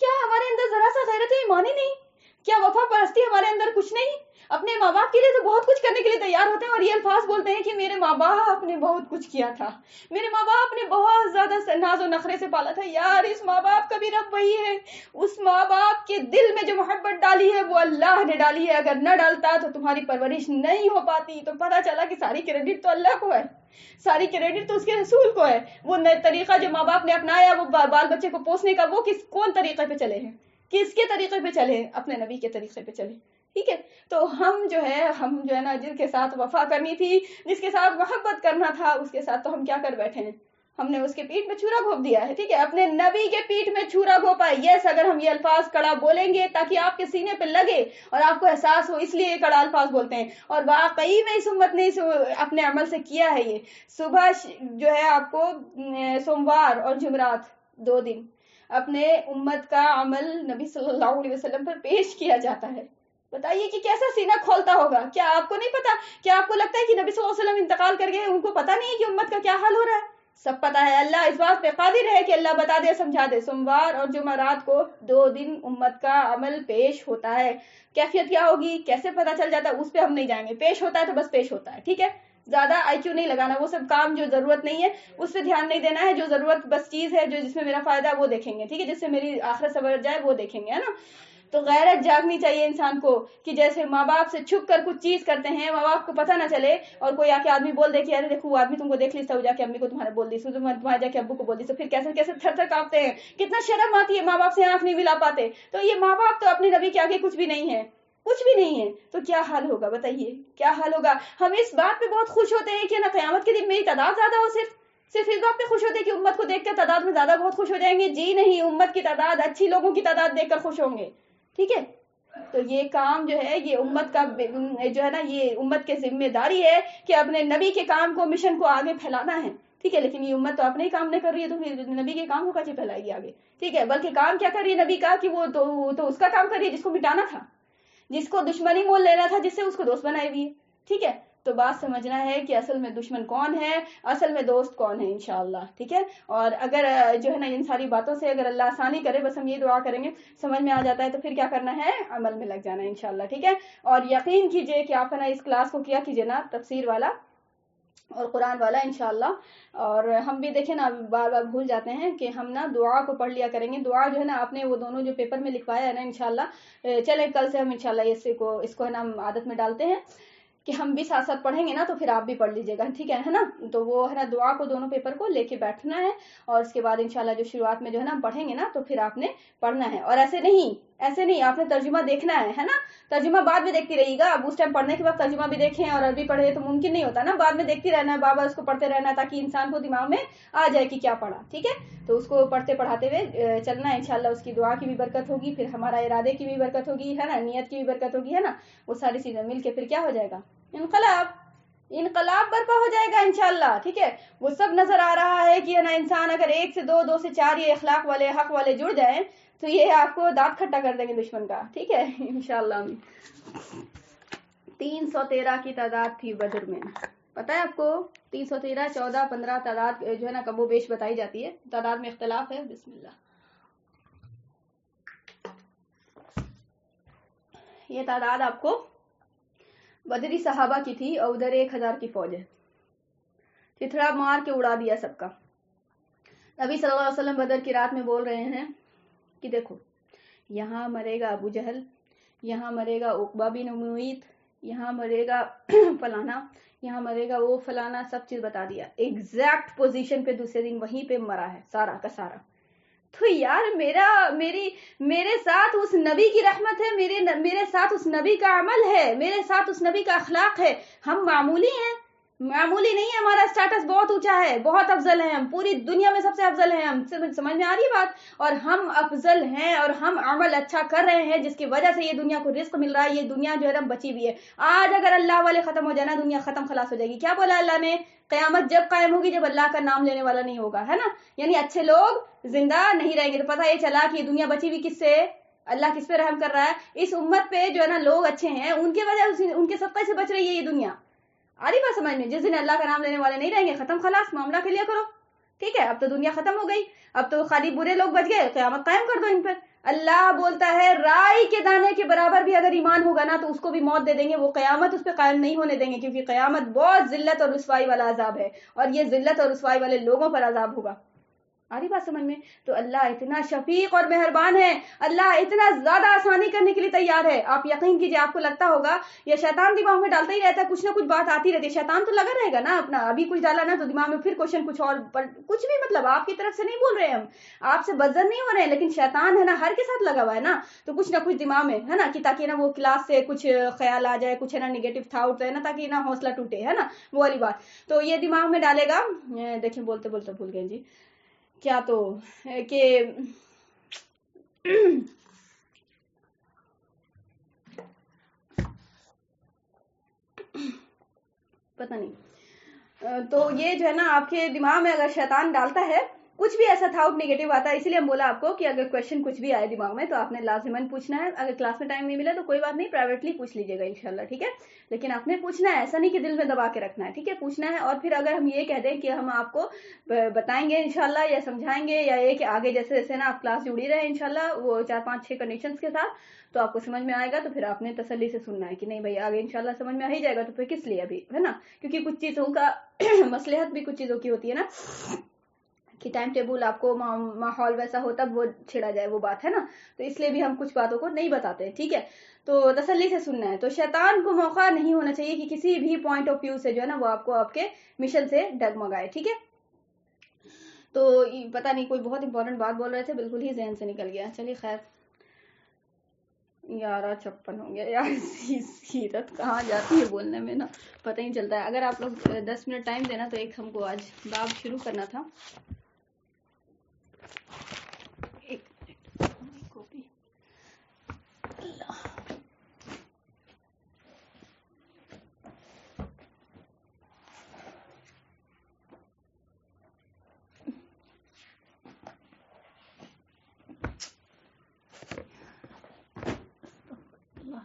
کیا ہمارے اندر ذرا سا غیرت و ایمان ہی نہیں؟ کیا وفا پرستی ہمارے اندر کچھ نہیں؟ اپنے ماں باپ کے لیے تو بہت کچھ کرنے کے لیے تیار ہوتے ہیں اور یہ الفاظ بولتے ہیں کہ میرے ماں باپ نے بہت کچھ کیا تھا، میرے ماں باپ نے بہت زیادہ ناز و نخرے سے پالا تھا. یار اس ماں باپ کا بھی رب وہی ہے، اس ماں باپ کے دل میں جو محبت ڈالی ہے وہ اللہ نے ڈالی ہے. اگر نہ ڈالتا تو تمہاری پرورش نہیں ہو پاتی. تو پتا چلا کہ ساری کریڈٹ تو اللہ کو ہے، ساری کریڈٹ تو اس کے رسول کو ہے. وہ نئے طریقہ جو ماں باپ نے اپنایا وہ بال بچے کو پوسنے کا، وہ کون طریقے پہ چلے ہیں؟ کس کے طریقے پہ چلے ہیں؟ اپنے نبی کے طریقے پہ چلے. ٹھیک ہے، تو ہم جو ہے نا جس کے ساتھ وفا کرنی تھی، جس کے ساتھ محبت کرنا تھا، اس کے ساتھ تو ہم کیا کر بیٹھے ہیں؟ ہم نے اس کے پیٹ میں چھرا گھونپ دیا ہے. ٹھیک ہے، اپنے نبی کے پیٹ میں چھرا گھونپا. یس، اگر ہم یہ الفاظ کڑا بولیں گے تاکہ آپ کے سینے پہ لگے اور آپ کو احساس ہو، اس لیے یہ کڑا الفاظ بولتے ہیں. اور واقعی میں اس امت نے اپنے عمل سے کیا ہے. یہ صبح جو ہے آپ کو سوموار اور جمعرات 2 دن اپنے امت کا عمل نبی صلی اللہ علیہ وسلم پر پیش کیا جاتا ہے. بتائیے کہ کیسا سینہ کھولتا ہوگا؟ کیا آپ کو نہیں پتا؟ کیا آپ کو لگتا ہے کہ نبی صلی اللہ علیہ وسلم انتقال کر گئے، ان کو پتا نہیں ہے کہ امت کا کیا حال ہو رہا ہے؟ سب پتا ہے. اللہ اس بات پہ قادر ہے کہ اللہ بتا دے، سمجھا دے. سوموار اور جمعرات کو 2 دن امت کا عمل پیش ہوتا ہے. کیفیت کیا ہوگی، کیسے پتا چل جاتا ہے، اس پہ ہم نہیں جائیں گے. پیش ہوتا ہے تو بس پیش ہوتا ہے. ٹھیک ہے، زیادہ آئی کیو نہیں لگانا. وہ سب کام جو ضرورت نہیں ہے اس پہ دھیان نہیں دینا ہے. جو ضرورت بس چیز ہے، جو جس میں میرا فائدہ ہے وہ دیکھیں گے. ٹھیک ہے، جس سے میری آخرت سنور جائے وہ دیکھیں گے، ہے نا. تو غیرت جاگنی چاہیے انسان کو کہ جیسے ماں باپ سے چھپ کر کچھ چیز کرتے ہیں، ماں باپ کو پتہ نہ چلے، اور کوئی آ کے آدمی بول دے کہ ارے دیکھو وہ آدمی تم کو دیکھ لیتا، وہ جا کے امی کو تمہارے بول دی، تمہارے جا کے ابو کو بول دی، تو پھر کیسے کیسے تھر تھر کانپتے ہیں. کتنا شرم آتی ہے، ماں باپ سے آنکھ نہیں ملا پاتے. تو یہ ماں باپ تو اپنے نبی کے آگے کچھ بھی نہیں ہے، کچھ بھی نہیں ہے. تو کیا حال ہوگا؟ بتائیے کیا حال ہوگا. ہم اس بات پہ بہت خوش ہوتے ہیں کہ نا قیامت کے دن میری تعداد زیادہ ہو، صرف اس بات پہ خوش ہوتے ہیں کہ امت کو دیکھ کر تعداد میں زیادہ بہت خوش ہو جائیں گے. جی نہیں، امت کی تعداد، اچھی لوگوں کی تعداد دیکھ کر خوش ہوں گے. ٹھیک ہے، تو یہ کام جو ہے یہ امت کا جو ہے نا، یہ امت کی ذمہ داری ہے کہ اپنے نبی کے کام کو، مشن کو آگے پھیلانا ہے. ٹھیک ہے، لیکن یہ امت تو اپنے ہی کام نہیں کر رہی ہے، تو پھر نبی کے کام کو کیسے پھیلائے گی آگے؟ ٹھیک ہے، بلکہ کام کیا کر رہی ہے نبی کا کہ وہ تو اس کا کام کر رہی ہے جس کو مٹانا تھا، جس کو دشمنی مول لینا تھا، جس سے اس کو دوست بنائے ہوئی ہے. ٹھیک ہے، تو بات سمجھنا ہے کہ اصل میں دشمن کون ہے، اصل میں دوست کون ہے، انشاءاللہ. ٹھیک ہے، اور اگر جو ہے نا ان ساری باتوں سے اگر اللہ آسانی کرے، بس ہم یہ دعا کریں گے، سمجھ میں آ جاتا ہے، تو پھر کیا کرنا ہے؟ عمل میں لگ جانا ہے انشاءاللہ. ٹھیک ہے، اور یقین کیجئے کہ آپ نا اس کلاس کو کیا کیجئے نا، تفسیر والا اور قرآن والا انشاءاللہ. اور ہم بھی دیکھیں نا بار بار بھول جاتے ہیں کہ ہم نا دعا کو پڑھ لیا کریں گے. دعا جو ہے نا آپ نے وہ دونوں جو پیپر میں لکھوایا ہے نا انشاءاللہ، چلیں کل سے ہم انشاءاللہ اس کو نا عادت میں ڈالتے ہیں کہ ہم بھی ساتھ ساتھ پڑھیں گے نا، تو پھر آپ بھی پڑھ لیجیے گا. ٹھیک ہے نا. تو وہ ہے نا دعا کو دونوں پیپر کو لے کے بیٹھنا ہے، اور اس کے بعد انشاءاللہ جو شروعات میں جو ہے نا پڑھیں گے نا، تو پھر آپ نے پڑھنا ہے. اور ایسے نہیں آپ نے ترجمہ دیکھنا ہے نا. ترجمہ بعد میں دیکھتی رہیے گا. اب اس ٹائم پڑھنے کے بعد ترجمہ بھی دیکھیں اور عربی پڑھے تو ممکن نہیں ہوتا نا. بعد میں دیکھتی رہنا ہے، بار بار اس کو پڑھتے رہنا ہے، تاکہ انسان کو دماغ میں آ جائے کہ کیا پڑھا. ٹھیک ہے، تو اس کو پڑھتے پڑھاتے ہوئے چلنا ہے انشاءاللہ. اس کی دعا کی بھی برکت ہوگی، پھر ہمارا ارادے کی بھی برکت ہوگی، ہے نا، نیت کی بھی برکت ہوگی، ہے نا. وہ ساری چیزیں مل کے پھر کیا ہو جائے گا؟ انقلاب برپا ہو جائے گا انشاءاللہ. ٹھیک ہے، وہ سب نظر آ رہا ہے کہ نا انسان اگر 1 سے 2، 2 سے 4 یہ اخلاق والے، حق والے جڑ جائیں تو یہ آپ کو دانت کھٹا کر دیں گے دشمن کا. ٹھیک ہے انشاءاللہ. 313 کی تعداد تھی بدر میں، پتہ ہے آپ کو؟ 313، 14، 15 تعداد جو ہے نا کم و بیش بتائی جاتی ہے، تعداد میں اختلاف ہے. بسم اللہ. یہ تعداد آپ کو بدری صحابہ کی تھی، اور ادھر 1000 کی فوج ہے. چتھڑا مار کے اڑا دیا سب کا. نبی صلی اللہ علیہ وسلم بدر کی رات میں بول رہے ہیں کہ دیکھو یہاں مرے گا ابو جہل، یہاں مرے گا عقبہ بن معیط، یہاں مرے گا فلانا، یہاں مرے گا وہ فلانا، سب چیز بتا دیا. ایگزیکٹ پوزیشن پہ دوسرے دن وہیں پہ مرا ہے سارا کا سارا. تو یار میرے ساتھ اس نبی کی رحمت ہے، میرے ساتھ اس نبی کا عمل ہے، میرے ساتھ اس نبی کا اخلاق ہے. ہم معمولی ہیں؟ معمولی نہیں ہے. ہمارا سٹیٹس بہت اونچا ہے، بہت افضل ہیں ہم، پوری دنیا میں سب سے افضل ہیں ہم. سمجھ میں آ رہی ہے بات؟ اور ہم افضل ہیں اور ہم عمل اچھا کر رہے ہیں، جس کی وجہ سے یہ دنیا کو رزق مل رہا ہے، یہ دنیا جو ہے نا بچی ہوئی ہے. آج اگر اللہ والے ختم ہو جائے نا، دنیا ختم خلاص ہو جائے گی. کیا بولا اللہ نے؟ قیامت جب قائم ہوگی جب اللہ کا نام لینے والا نہیں ہوگا، ہے نا. یعنی اچھے لوگ زندہ نہیں رہیں گے. تو پتہ یہ چلا کہ یہ دنیا بچی ہوئی کس سے؟ اللہ کس پہ رحم کر رہا ہے؟ اس امت پہ جو ہے نا لوگ اچھے ہیں، ان کی وجہ، ان کے صدقے سے بچ رہی ہے یہ دنیا. آ رہی بات سمجھ میں؟ جس دن اللہ کا نام لینے والے نہیں رہیں گے، ختم خلاص، معاملہ کلیر کرو. ٹھیک ہے، اب تو دنیا ختم ہو گئی، اب تو خالی برے لوگ بچ گئے، قیامت قائم کر دو ان پر. اللہ بولتا ہے رائی کے دانے کے برابر بھی اگر ایمان ہوگا نا تو اس کو بھی موت دے دیں گے، وہ قیامت اس پہ قائم نہیں ہونے دیں گے، کیونکہ قیامت بہت ذلت اور رسوائی والا عذاب ہے، اور یہ ذلت اور رسوائی والے لوگوں پر عذاب ہوگا۔ آ رہی بات سمجھ میں؟ تو اللہ اتنا شفیق اور مہربان ہے، اللہ اتنا زیادہ آسانی کرنے کے لیے تیار ہے۔ آپ یقین کیجئے، آپ کو لگتا ہوگا یہ شیطان دماغ میں ڈالتا ہی رہتا ہے، کچھ نہ کچھ بات آتی رہتی ہے، شیطان تو لگا رہے گا نا اپنا، ابھی کچھ ڈالا نا تو دماغ میں پھر کوشچن کچھ اور، کچھ بھی مطلب آپ کی طرف سے نہیں بول رہے ہم، آپ سے بدزن نہیں ہو رہے ہیں، لیکن شیطان ہے نا ہر کے ساتھ لگا ہوا ہے نا، تو کچھ نہ کچھ دماغ میں ہے نا، کہ تاکہ نا وہ کلاس سے کچھ خیال آ جائے، کچھ ہے نا نیگیٹو تھاٹ ہے نا، تاکہ نا حوصلہ ٹوٹے، ہے نا وہ والی بات، تو یہ دماغ میں ڈالے گا۔ دیکھیں بولتے بولتے بھول گئے جی کیا، تو کہ پتہ نہیں، تو یہ جو ہے نا آپ کے دماغ میں اگر شیطان ڈالتا ہے کچھ بھی ایسا تھاٹ نیگیٹو آتا ہے، اسی لیے ہم بولا آپ کو کہ اگر کویشچن کچھ بھی آئے دماغ میں تو آپ نے لازماً پوچھنا ہے، اگر کلاس میں ٹائم نہیں ملا تو کوئی بات نہیں، پرائیویٹلی پوچھ لیجیے گا انشاءاللہ، ٹھیک ہے، لیکن آپ نے پوچھنا ہے، ایسا نہیں کہ دل میں دبا کے رکھنا ہے، ٹھیک ہے، پوچھنا ہے۔ اور پھر اگر ہم یہ کہہ دیں کہ ہم آپ کو بتائیں گے انشاءاللہ یا سمجھائیں گے، یا یہ کہ آگے جیسے جیسے نا آپ کلاس جڑی رہے انشاءاللہ وہ 4-5-6 کنڈیشنز کے ساتھ، تو آپ کو سمجھ میں آئے گا، تو پھر آپ نے تسلی سے سننا ہے کہ نہیں بھائی آگے انشاءاللہ سمجھ میں آ ہی جائے گا، تو پھر کس لیے ابھی، ہے نا، کیونکہ کچھ چیزوں کا مصلحت بھی کچھ چیزوں کی ہوتی ہے نا، کہ ٹائم ٹیبل آپ کو ماحول ویسا ہو تب وہ چھڑا جائے، وہ بات ہے نا، تو اس لیے بھی ہم کچھ باتوں کو نہیں بتاتے، ٹھیک ہے، تو تسلی سے سننا ہے۔ تو شیطان کو موقع نہیں ہونا چاہیے کہ کسی بھی پوائنٹ آف ویو سے جو ہے نا وہ آپ کو آپ کے مشن سے ڈگمگائے، ٹھیک ہے۔ تو پتہ نہیں کوئی بہت امپورٹنٹ بات بول رہے تھے، بالکل ہی ذہن سے نکل گیا، چلیے خیر، 11:56 ہو گیا یار، سیرت کہاں جاتی ہے بولنے میں نا، پتہ ہی نہیں چلتا ہے۔ اگر آپ لوگ 10 منٹ ٹائم دینا تو ایک ہم کو آج باب شروع کرنا تھا، ایک منٹ کاپی، اللہ اللہ،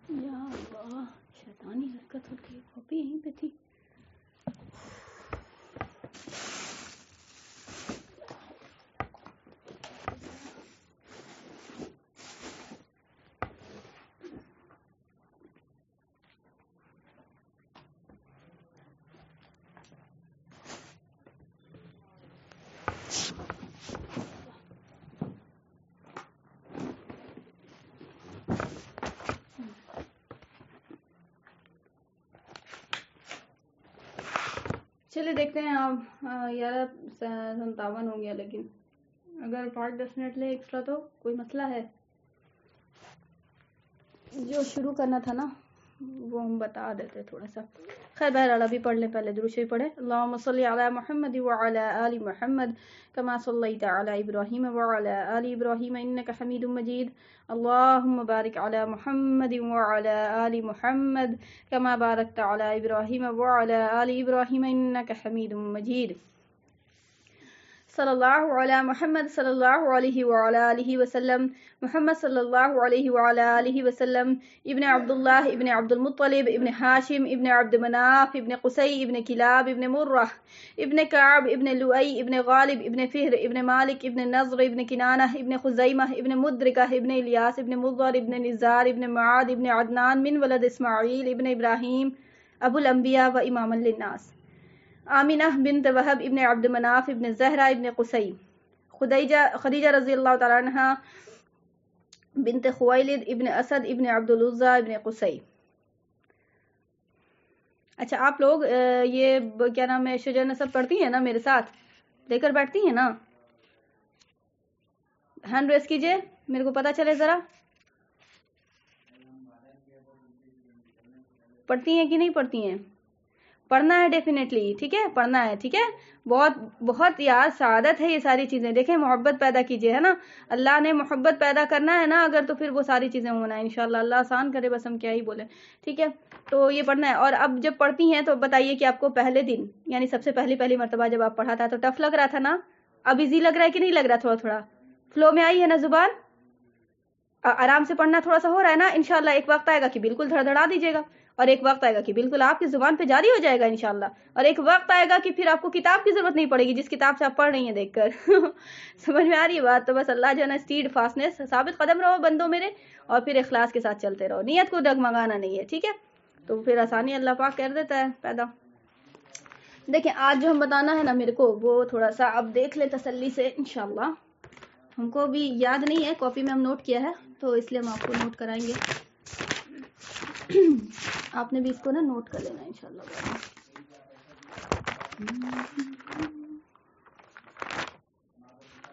یا اللہ، شیطانی حرکت ہوتی ہے، کاپی یہیں پہ تھی۔ چلے دیکھتے ہیں، آپ 11:57 ہو گیا، لیکن اگر 5-10 منٹ لے ایکسٹرا تو کوئی مسئلہ ہے، جو شروع کرنا تھا نا وہ ہم بتا دیتے تھوڑا سا۔ خیر بہرحال ابھی پڑھ لیں، پہلے درود شریف پڑھیں۔ اللہم صلی علی محمد وعلی آل محمد کما صلیت علی ابراہیم وعلی آل ابراہیم انک حمید مجید، اللہم بارک علی محمد وعلی آل محمد کما بارکت علی ابراہیم وعلی آل ابراہیم انک حمید مجید۔ صلی اللہ علی محمد صلی اللہ علیہ وعلی آلہ وسلم، محمد صلی اللہ علیہ وعلی آلہ وسلم، ابن عبداللہ ابن عبد المطلب ابن ہاشم ابن عبد مناف ابن قصی ابن کلاب ابن مرہ ابن کعب ابن لؤی ابن غالب ابن فہر ابن مالک ابن نضر ابن کنانہ ابن خزیمہ ابن مدرکہ ابن الیاس ابن مضر ابن نزار ابن معاد ابن عدنان من ولد اسماعیل ابن ابراہیم ابو الانبیاء و امام للناس، آمینہ بنت وہب ابن عبد مناف ابن زہرہ ابن قصی، خدیجہ رضی اللہ تعالیٰ عنہ بنت خویلد ابن اسد ابن عبد العزیٰ ابن قصی۔ اچھا آپ لوگ یہ کیا نام ہے شجر نسب پڑھتی ہیں نا، میرے ساتھ لے کر بیٹھتی ہیں نا؟ ہینڈ ریس کیجئے، میرے کو پتا چلے ذرا، پڑھتی ہیں کہ نہیں پڑھتی ہیں؟ پڑھنا ہے ڈیفینیٹلی، ٹھیک ہے، پڑھنا ہے، ٹھیک ہے، بہت بہت یار سعادت ہے یہ ساری چیزیں، دیکھیں محبت پیدا کیجئے، ہے نا، اللہ نے محبت پیدا کرنا ہے نا اگر، تو پھر وہ ساری چیزیں ہونا ہے انشاءاللہ، اللہ آسان کرے، بس ہم کیا ہی بولیں، ٹھیک ہے، تو یہ پڑھنا ہے۔ اور اب جب پڑھتی ہیں تو بتائیے کہ آپ کو پہلے دن یعنی سب سے پہلی مرتبہ جب آپ پڑھا تھا تو ٹف لگ رہا تھا نا؟ اب ایزی لگ رہا ہے کہ نہیں لگ رہا؟ تھوڑا تھوڑا فلو میں آئی ہے نا زبان؟ آرام سے پڑھنا تھوڑا سا ہو رہا ہے نا؟ انشاءاللہ ایک وقت آئے گا کہ بالکل دھڑ دھڑا دیجیے گا، اور ایک وقت آئے گا کہ بالکل آپ کی زبان پہ جاری ہو جائے گا انشاءاللہ، اور ایک وقت آئے گا کہ پھر آپ کو کتاب کی ضرورت نہیں پڑے گی جس کتاب سے آپ پڑھ رہی ہیں دیکھ کر سمجھ میں آ رہی ہے بات؟ تو بس اللہ جو ہے نا اسٹیڈ فاسٹنس، ثابت قدم رہو بندوں میرے، اور پھر اخلاص کے ساتھ چلتے رہو، نیت کو ڈگمگانا نہیں ہے، ٹھیک ہے؟ تو پھر آسانی اللہ پاک کر دیتا ہے پیدا۔ دیکھیں آج جو ہم بتانا ہے نا میرے کو، وہ تھوڑا سا اب دیکھ لیں تسلی سے انشاءاللہ، ہم کو بھی یاد نہیں ہے، کاپی میں ہم نوٹ کیا ہے تو اس لیے ہم آپ کو نوٹ کرائیں گے، آپ نے بھی اس کو نا نوٹ کر لینا انشاءاللہ۔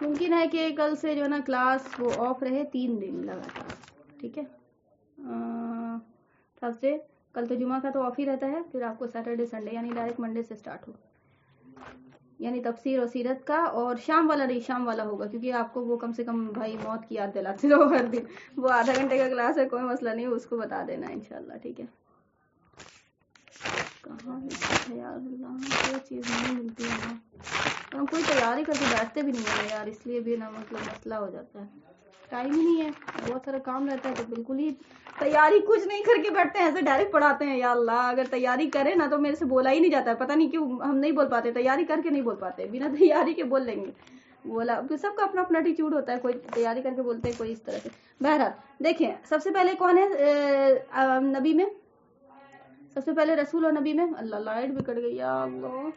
ممکن ہے کہ کل سے جو ہے نا کلاس وہ آف رہے 3 دن لگاتار، ٹھیک ہے؟ تھرسڈے، کل تو جمعہ کا تو آف ہی رہتا ہے، پھر آپ کو سیٹرڈے سنڈے یعنی ڈائریکٹ منڈے سے سٹارٹ ہو، یعنی تفسیر و سیرت کا، اور شام والا نہیں، شام والا ہوگا کیونکہ آپ کو وہ کم سے کم بھائی موت کی یاد دلاتے رہو ہر دن، وہ آدھا گھنٹے کا کلاس ہے، کوئی مسئلہ نہیں، اس کو بتا دینا انشاءاللہ، ٹھیک ہے؟ کہاں یار اللہ کوئی چیز نہیں ملتی ہے نا، ہم کوئی تیاری کر کے بیٹھتے بھی نہیں ہے یار، اس لیے بھی نا مطلب مسئلہ ہو جاتا ہے، ٹائم ہی نہیں ہے، بہت سارا کام رہتا ہے تو بالکل ہی تیاری کچھ نہیں کر کے بیٹھتے ہیں، ایسے ڈائریکٹ پڑھاتے ہیں، یا اللہ اگر تیاری کرے نا تو میرے سے بولا ہی نہیں جاتا ہے، پتہ نہیں کیوں ہم نہیں بول پاتے، تیاری کر کے نہیں بول پاتے، بنا تیاری کے بول لیں گے، بولا سب کا اپنا اپنا ایٹیٹیوڈ ہوتا ہے، کوئی تیاری کر کے بولتے ہیں، کوئی اس طرح سے۔ بہرحال دیکھیں سب سے پہلے کون ہے نبی میں، سب سے پہلے رسول اور نبی میں، اللہ لائٹ بھی کٹ گئی، یا اللہ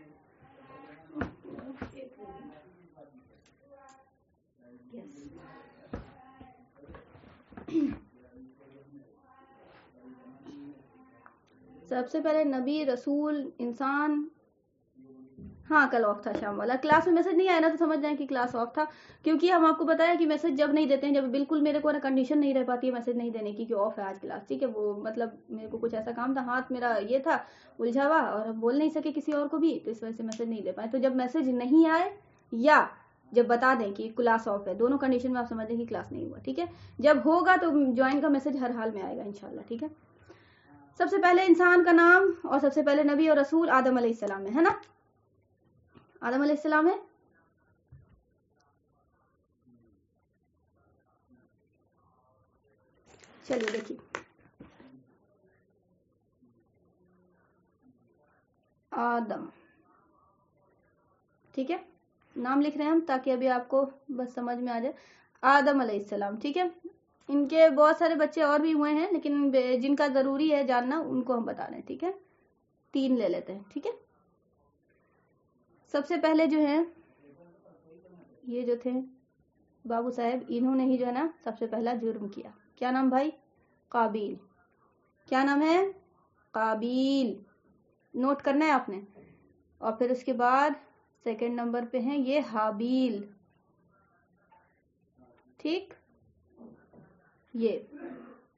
سب سے پہلے نبی، رسول، انسان۔ ہاں کل آف تھا شام والا، کلاس میں میسج نہیں آیا نا تو سمجھ جائیں کہ کلاس آف تھا، کیونکہ ہم آپ کو بتایا کہ میسج جب نہیں دیتے ہیں، جب بالکل میرے کو نا کنڈیشن نہیں رہ پاتی ہے میسج نہیں دینے کی کہ آف ہے آج کلاس، ٹھیک ہے؟ وہ مطلب میرے کو کچھ ایسا کام تھا، ہاتھ میرا یہ تھا الجھا ہوا، اور ہم بول نہیں سکے کسی اور کو بھی، تو اس وجہ سے میسج نہیں دے پائے، تو جب میسج نہیں آئے یا جب بتا دیں کہ کلاس آف ہے، دونوں کنڈیشن میں آپ سمجھ لیں کہ کلاس نہیں ہوا، ٹھیک ہے؟ جب ہوگا تو جوائن کا میسج ہر حال میں آئے گا انشاءاللہ، ٹھیک ہے؟ سب سے پہلے انسان کا نام اور سب سے پہلے نبی اور رسول آدم علیہ السلام ہے نا؟ آدم علیہ السلام ہے، چلیے دیکھیے آدم، ٹھیک ہے؟ نام لکھ رہے ہیں ہم تاکہ ابھی آپ کو بس سمجھ میں آ جائے، آدم علیہ السلام، ٹھیک ہے؟ ان کے بہت سارے بچے اور بھی ہوئے ہیں لیکن جن کا ضروری ہے جاننا ان کو ہم بتا رہے ہیں، ٹھیک ہے؟ 3 لے لیتے ہیں، ٹھیک ہے؟ سب سے پہلے جو ہیں یہ جو تھے بابو صاحب، انہوں نے ہی جو ہے نا سب سے پہلا جرم کیا، کیا نام بھائی؟ قابیل، کیا نام ہے؟ قابیل، نوٹ کرنا ہے آپ نے، اور پھر اس کے بعد سیکنڈ نمبر پہ ہیں یہ حابیل، ٹھیک؟ یہ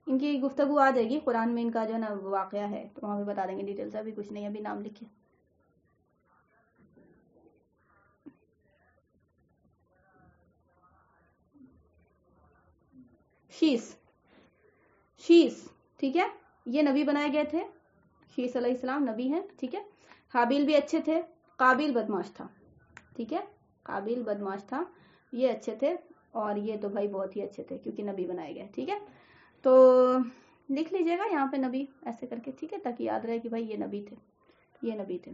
ان کی گفتگو آ جائے گی قرآن میں، ان کا جو ہے نا واقعہ ہے تو وہاں پہ بتا دیں گے ڈیٹیل سے، ابھی کچھ نہیں، ابھی نام لکھے۔ شیس، ٹھیک ہے؟ یہ نبی بنائے گئے تھے، شیس علیہ السلام نبی ہیں، ٹھیک ہے؟ حابیل بھی اچھے تھے، قابیل بدماش تھا، ٹھیک ہے؟ قابیل بدماش تھا، یہ اچھے تھے، اور یہ تو بھائی بہت ہی اچھے تھے کیونکہ نبی بنائے گئے، ٹھیک ہے؟ تو لکھ لیجئے گا یہاں پہ نبی ایسے کر کے، ٹھیک ہے؟ تاکہ یاد رہے کہ بھائی یہ نبی تھے، یہ نبی تھے۔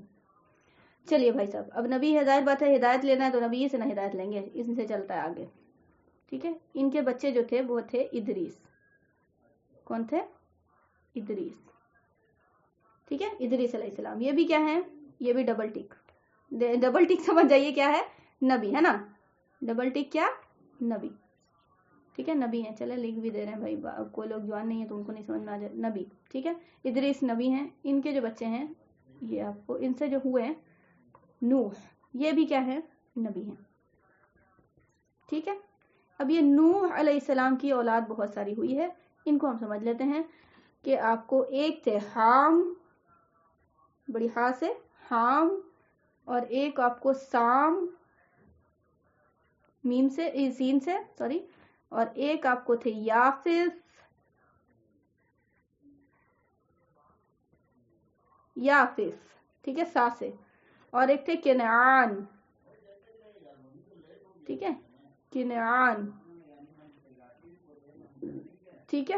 چلیے بھائی صاحب، اب نبی ہے، ظاہر بات ہے ہدایت لینا ہے تو نبی سے نہ ہدایت لیں گے، ان سے چلتا ہے آگے، ٹھیک ہے؟ ان کے بچے جو تھے وہ تھے ادریس، کون تھے؟ ادریس، ٹھیک ہے؟ ادریس علیہ السلام، یہ بھی کیا ہیں؟ یہ بھی ڈبل ٹک، ڈبل ٹک سمجھ جائیے کیا ہے؟ نبی ہے نا؟ ڈبل ٹک کیا؟ نبی، ٹھیک ہے؟ نبی ہیں، چلے لکھ بھی دے رہے ہیں بھائی، کوئی لوگ جوان نہیں ہے تو ان کو نہیں سمجھ میں آ جائے، نبی، ٹھیک ہے؟ ادریس نبی ہیں، ان کے جو بچے ہیں یہ آپ کو ان سے جو ہوئے ہیں نوح، یہ بھی کیا ہے؟ نبی ہیں، ٹھیک ہے؟ اب یہ نوح علیہ السلام کی اولاد بہت ساری ہوئی ہے، ان کو ہم سمجھ لیتے ہیں کہ آپ کو ایک تھے حام، بڑی ہاں سے حام، اور ایک آپ کو سام، میم سے سین سے سوری، اور ایک آپ کو تھے یافس، ٹھیک ہے؟ سا سے، اور ایک تھے کنعان، ٹھیک ہے؟ کنعان، ٹھیک ہے؟